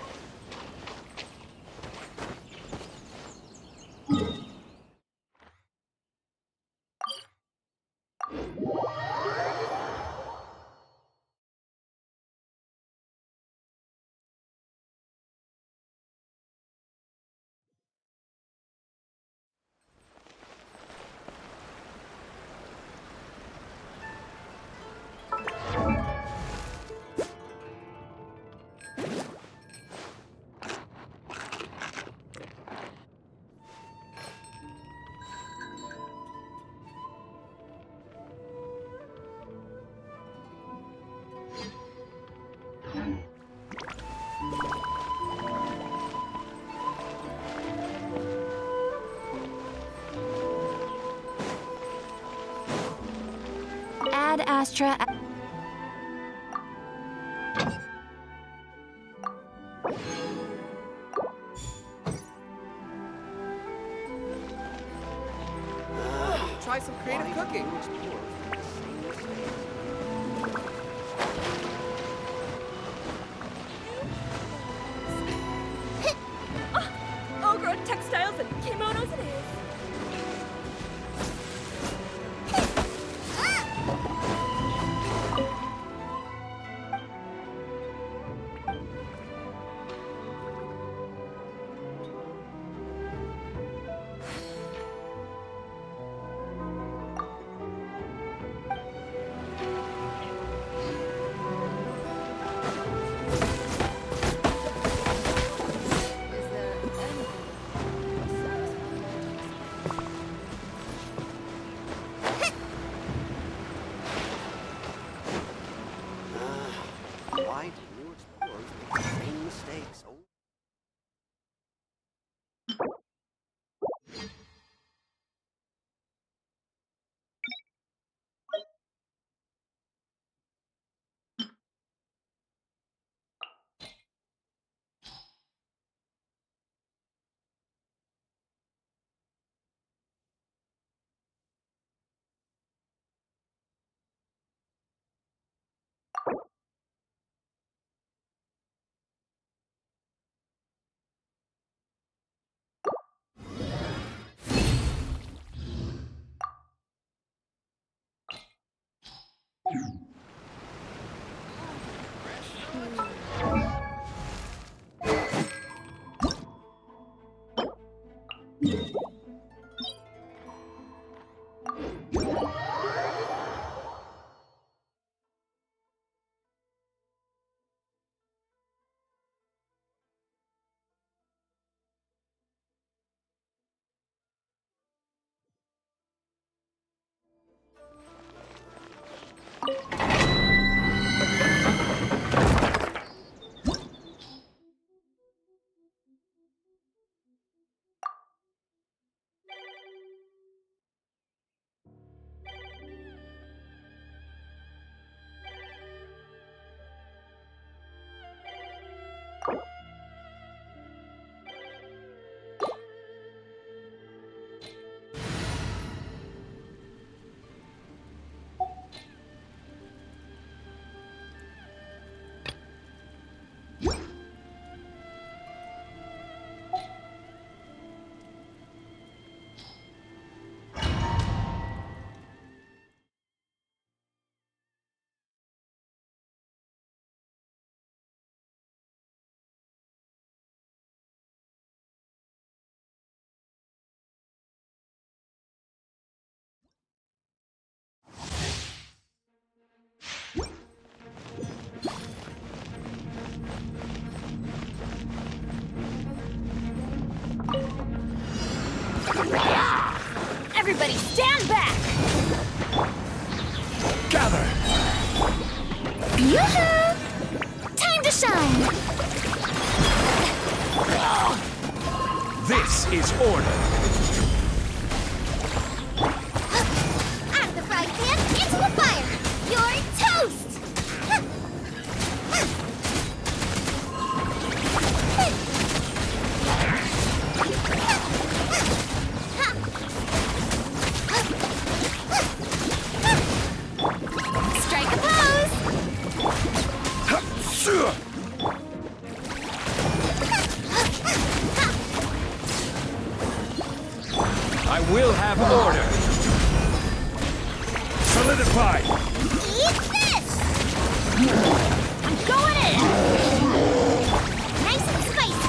Ad Astra. Try some creative cooking. Ogre textiles and kimonos it is. Why do new explorers make the same mistakes? Oh. Everybody stand back! Gather! Yoo-hoo! Time to shine! This is order. I will have order. Solidify. Eat this! I'm going in! Nice and spicy!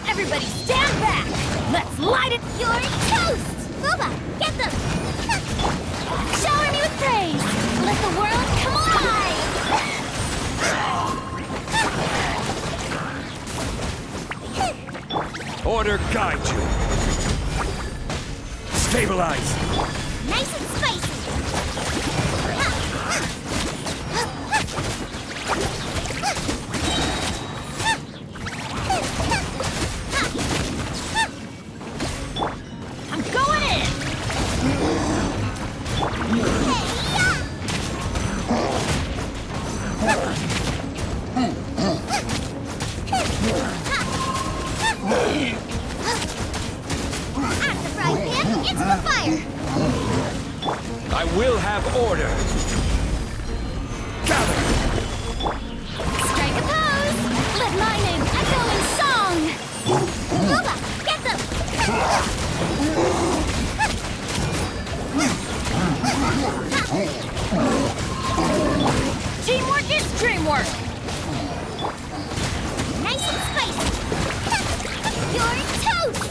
Everybody stand back! Let's light it! You're toast! Booba, get them! Shower me with praise! Let the world come alive! Order guide you. Stabilize. Nice and spicy! I'm going in! Out of the frying pan, into the fire! I will have order. Gather. Strike a pose! Let my name echo in song! Booba, get them! Teamwork is dreamwork! Nice and spicy! You're toast!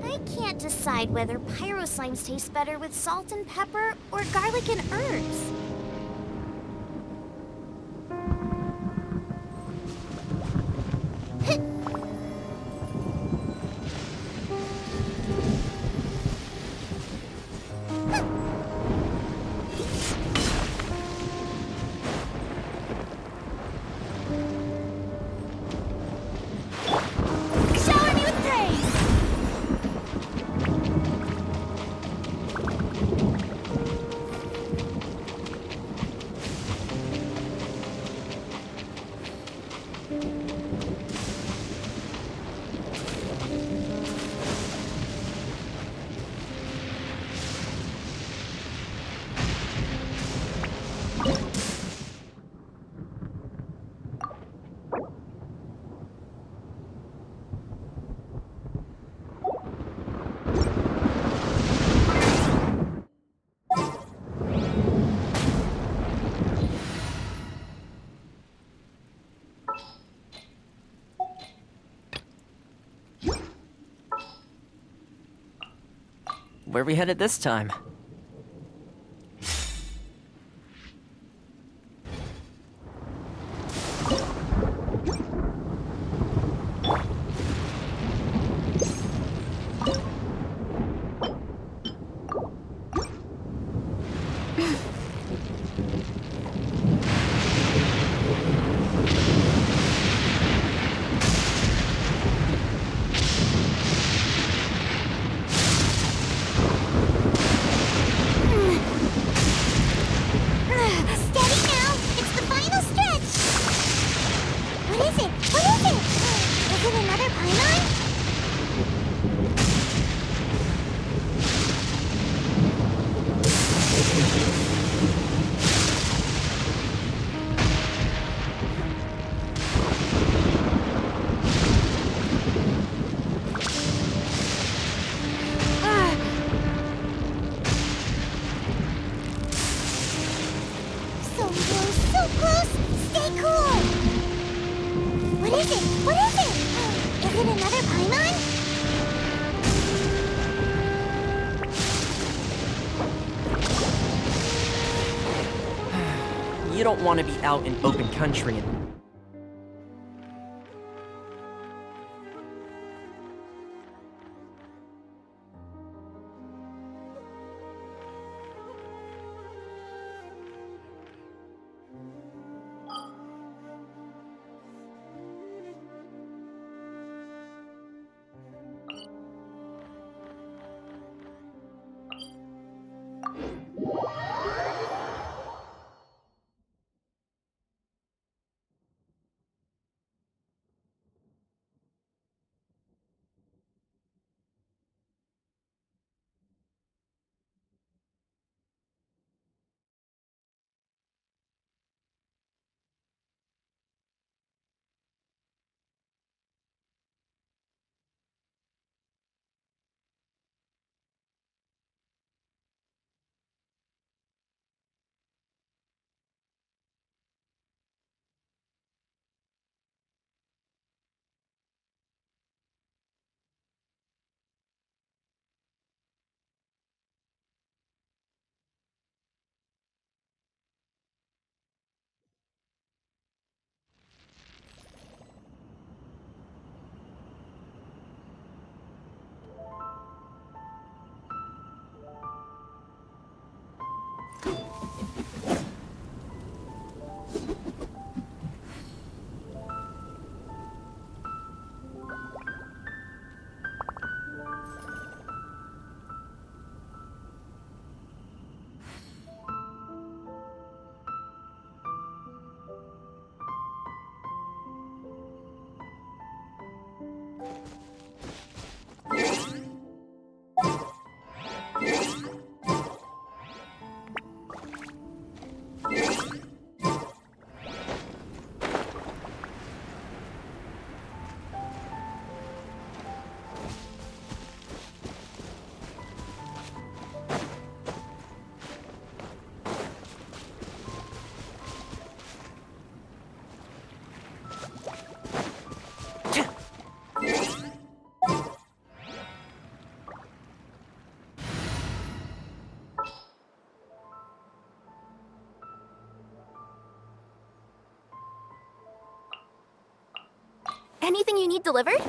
I can't decide whether pyro slimes taste better with salt and pepper or garlic and herbs. Shower me with praise! Where we headed this time? Steady now! It's the final stretch! What is it? What is it? Is it another pylon? So close, so close! Stay cool! What is it? What is it? Is it another pylon? You don't want to be out in open country and... Anything you need delivered?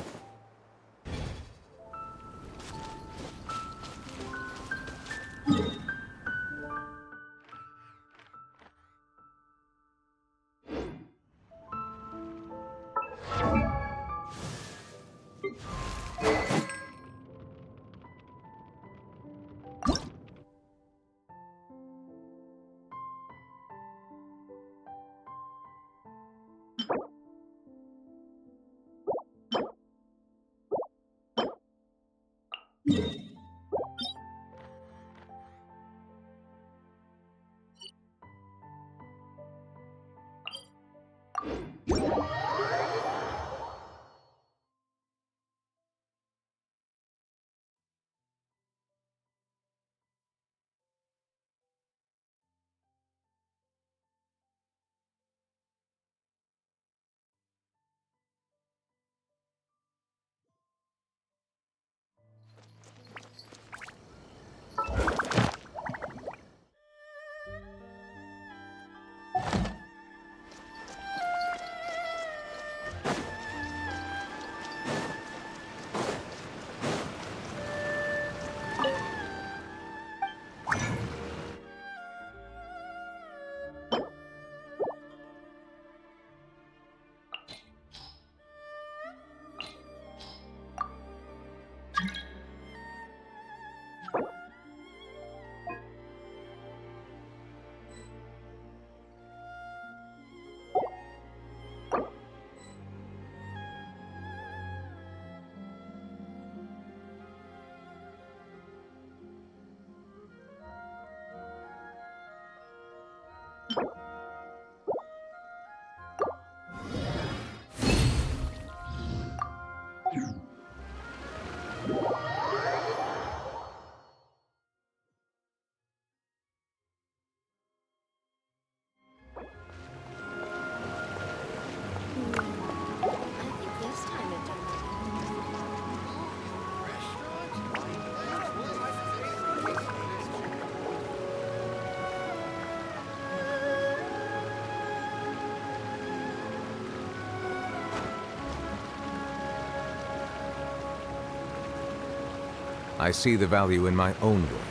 I see the value in my own work,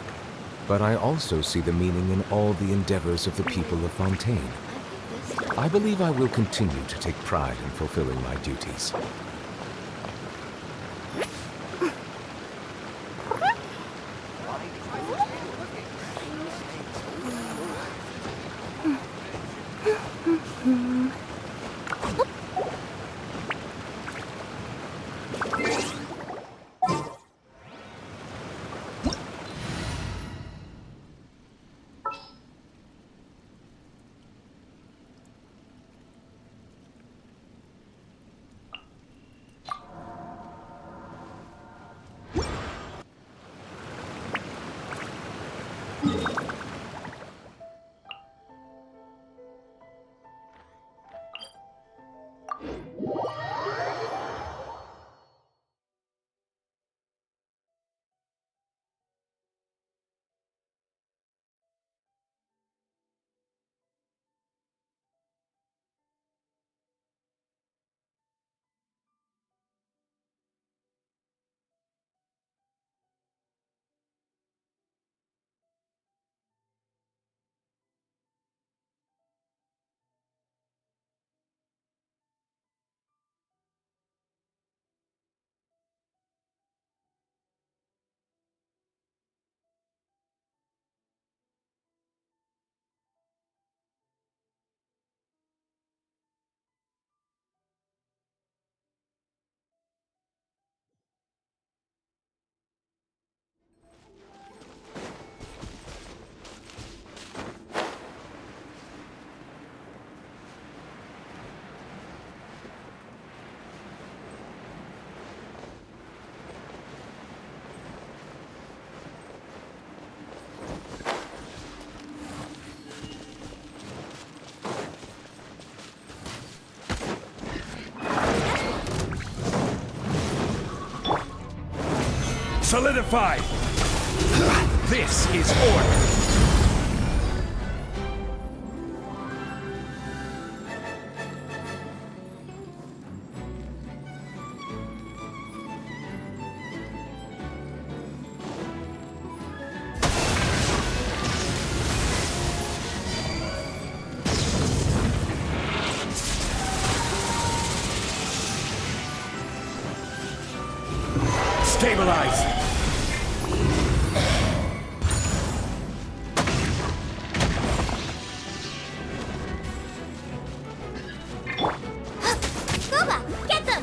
but I also see the meaning in all the endeavors of the people of Fontaine. I believe I will continue to take pride in fulfilling my duties. Solidify! This is order! Stabilize! Boba, get them!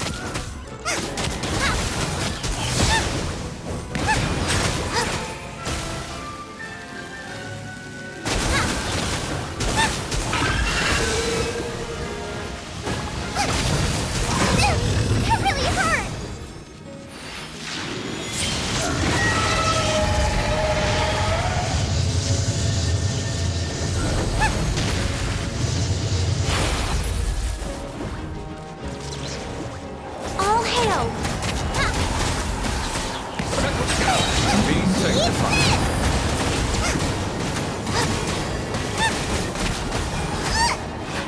That really hurt! All hail! Be sanctified.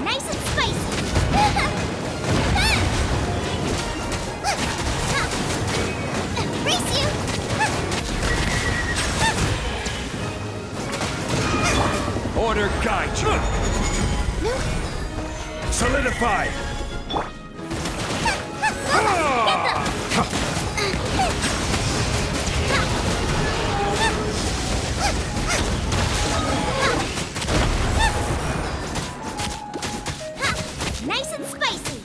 Nice and spicy! Race you! Order guide you! Solidify! Nice and spicy!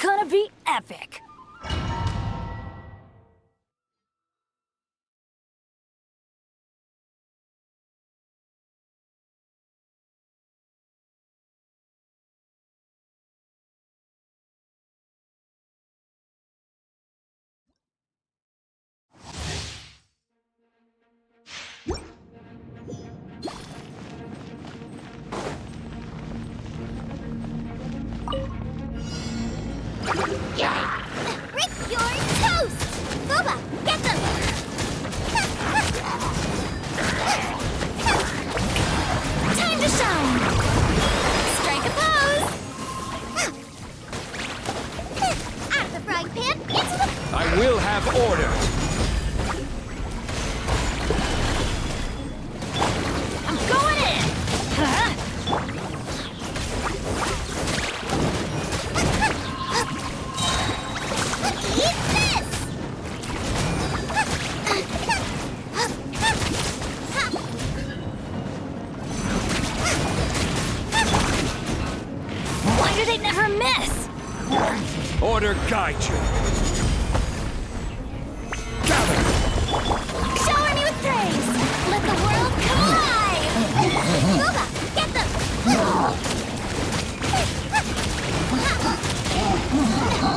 Gonna be epic! Rick, you're toast! Booba, get them! Time to shine! Strike a pose! Out of the frying pan, into the... I will have order. I'm going in! Huh? Eat this! Why do they never miss? Order guide you. Gather. Shower me with praise! Let the world come alive! Booba, get them!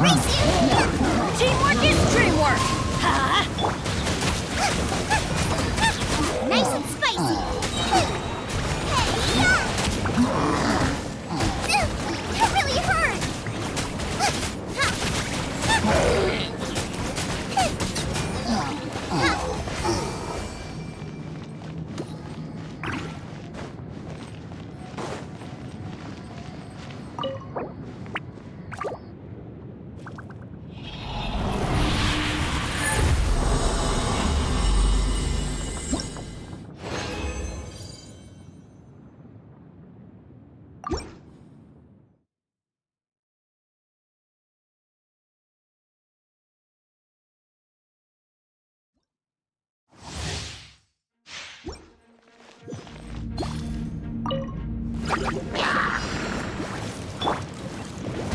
Race you! Teamwork is dreamwork! Huh? Nice and spicy! That really hurt!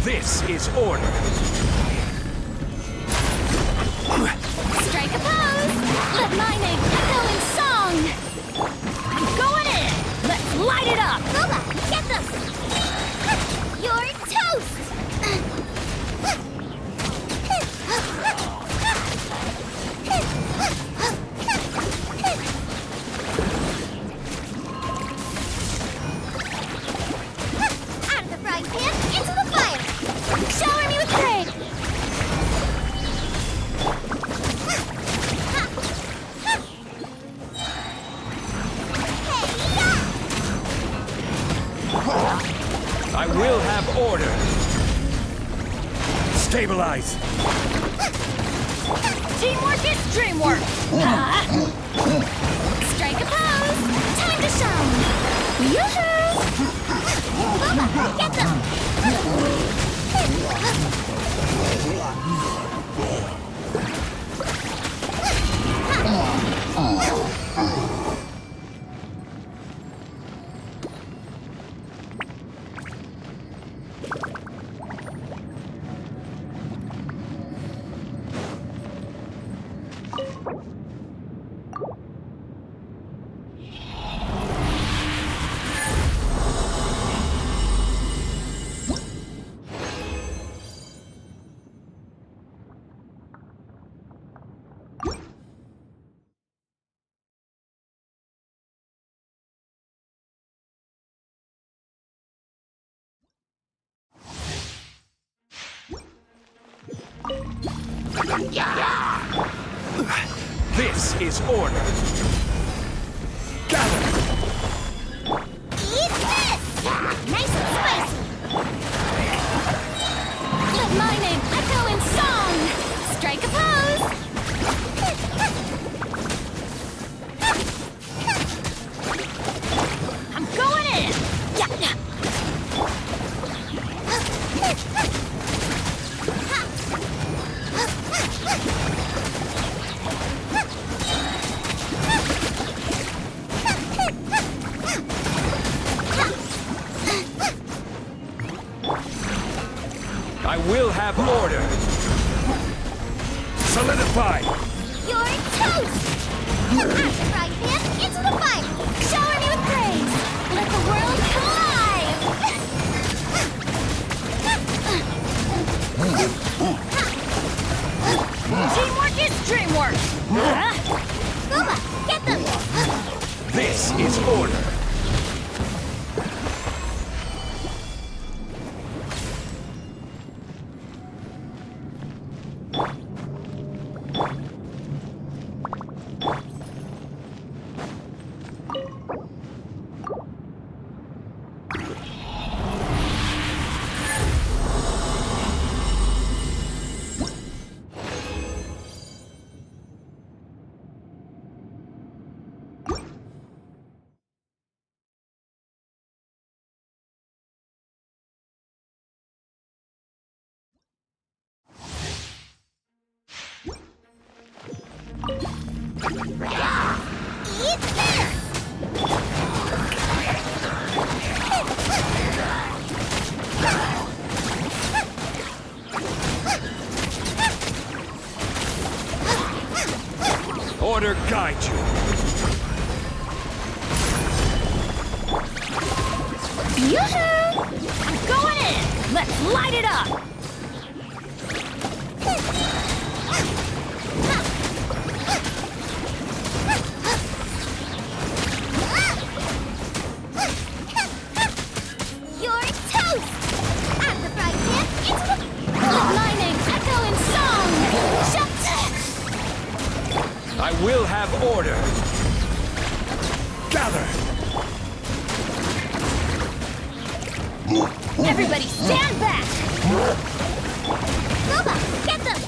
This is order. Strike a pose! Let my name echo in song! I'm going in! Let's light it up! Booba, get them! You're toast! Out of the frying pan, into the fire! Shower me with praise! I will have order. Stabilize. Teamwork is dreamwork! Huh? Strike a pose! Time to shine! Yoo-hoo! Booba, get them! This is order. Gather. Eat this! Nice and spicy! Let my name echo in song! Strike a pose! I'm going in! Yeah. I will have order. Solidify. You're toast! Out of the frying pan, into the fire! Shower me with praise! Let the world come alive! Teamwork is dreamwork! Huh? Booba, get them! This is order. Eat this! Order guide you. Yoo-hoo! Going in! Let's light it up! You're toast! At the fry pan, into the... Let my name echo in song! I will have order. Gather. Everybody stand back! Boba, get them!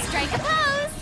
Strike a pose!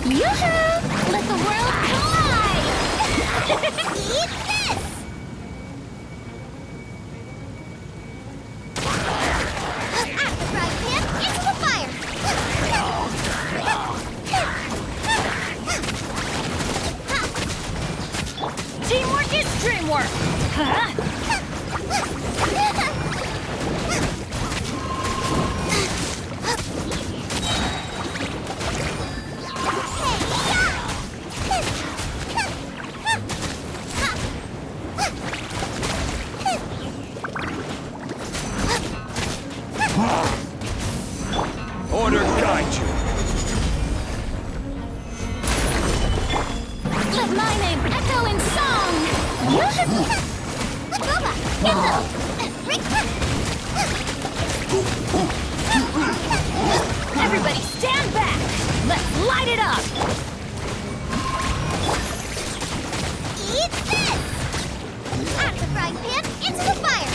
Yoo-hoo! Let the world collide! Eat this! At the fry pan, into the fire! Teamwork is dreamwork! Huh? Order guide you. Let my name echo in song! Boba, get them! Everybody stand back! Let's light it up! Eat this! At the frying pan, into the fire!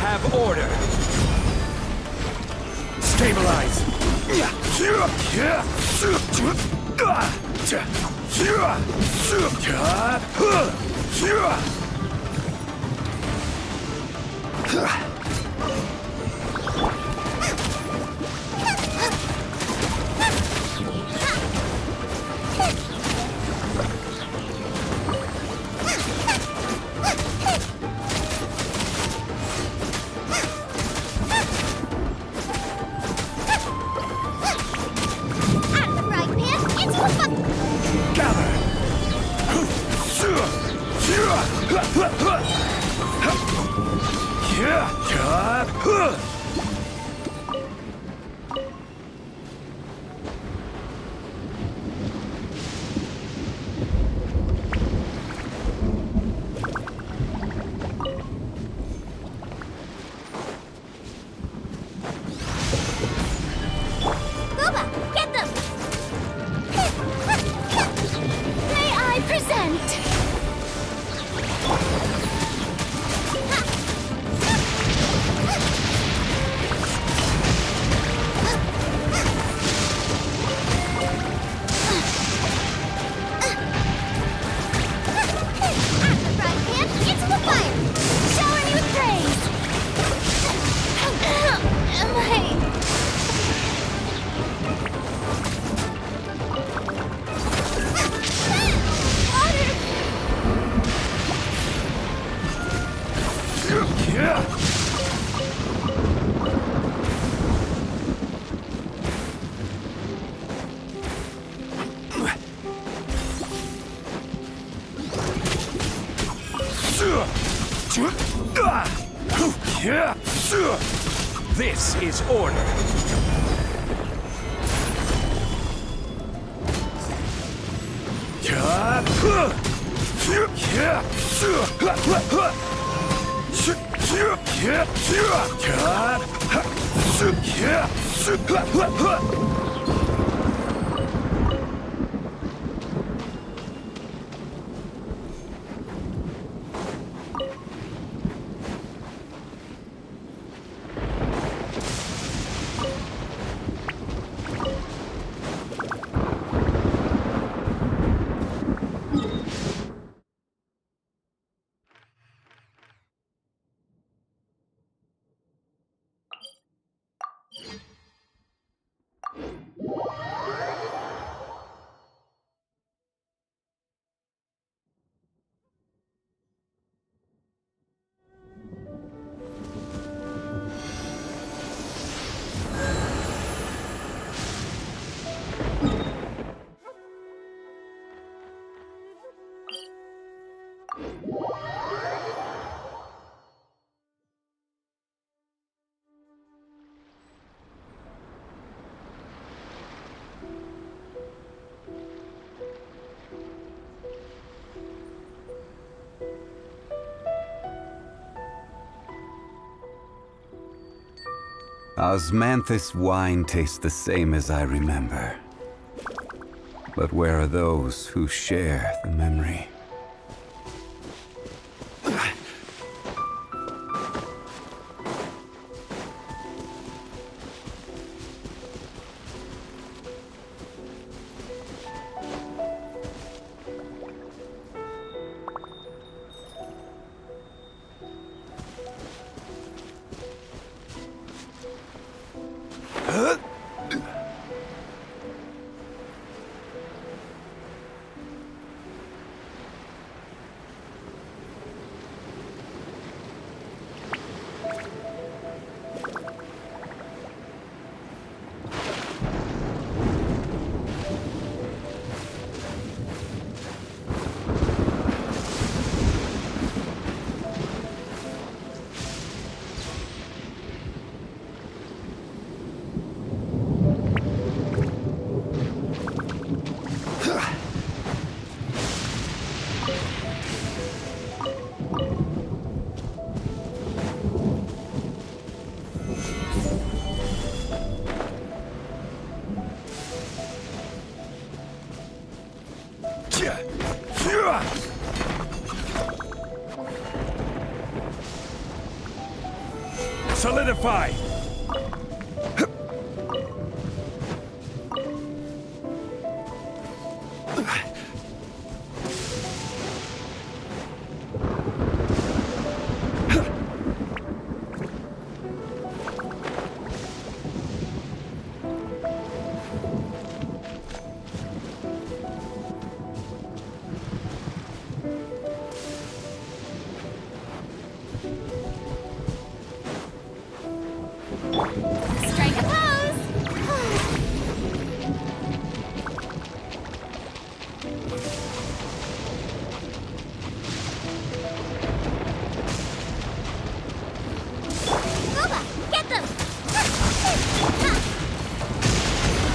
have order. Stabilize. This is order. Osmanthus wine tastes the same as I remember. But where are those who share the memory? Solidify! Strike a pose! Boba, get them!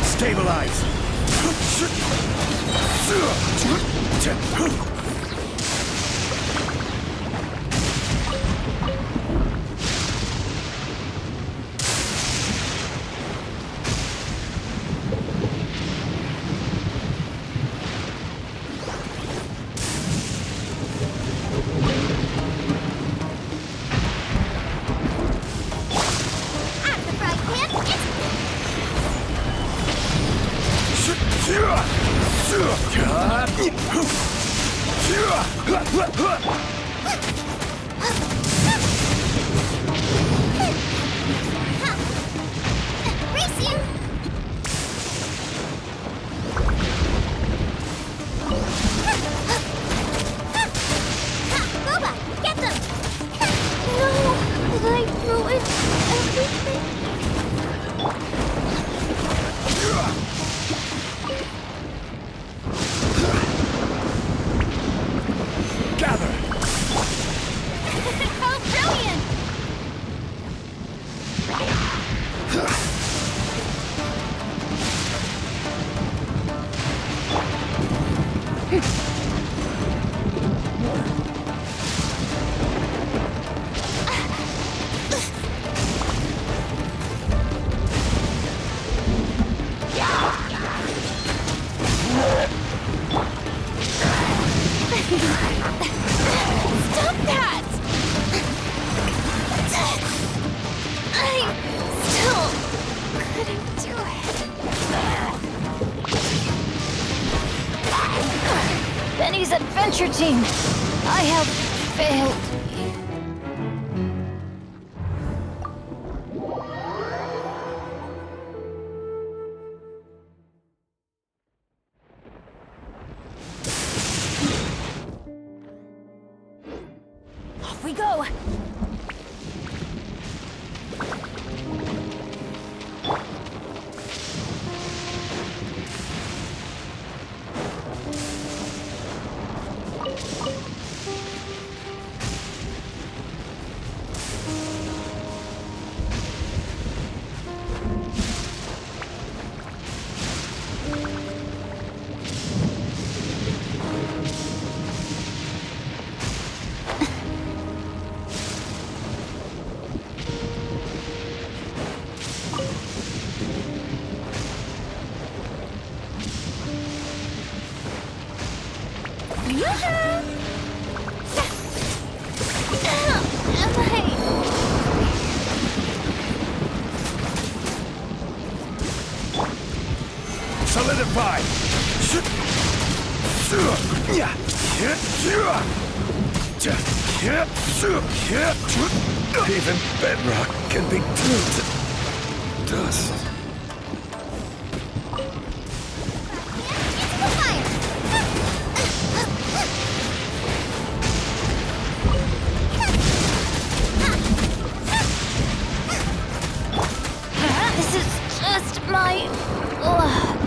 Stabilize! Out of the frying pan, race you! Boba, get them! No! Did I ruin everything? Gather! Oh, brilliant! Stop that! I still couldn't do it. Benny's adventure team, I have failed. Off we go! Solidify! Even bedrock can be turned to dust. This is just my luck.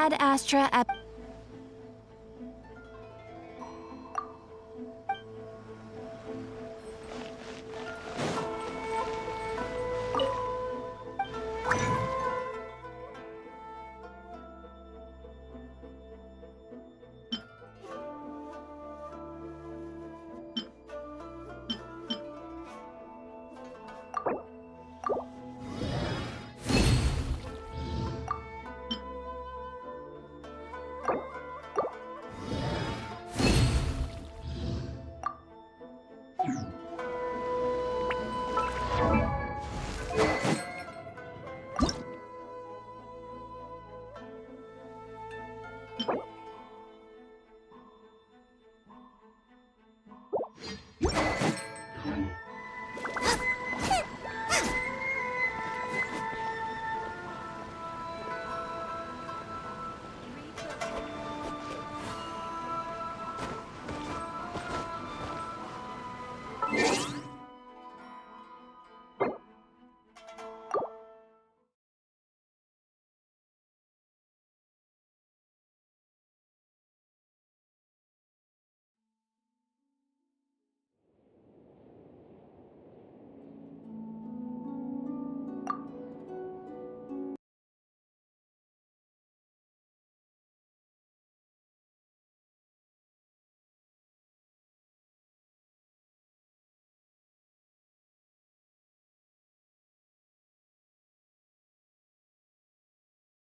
Ad Astra Ep...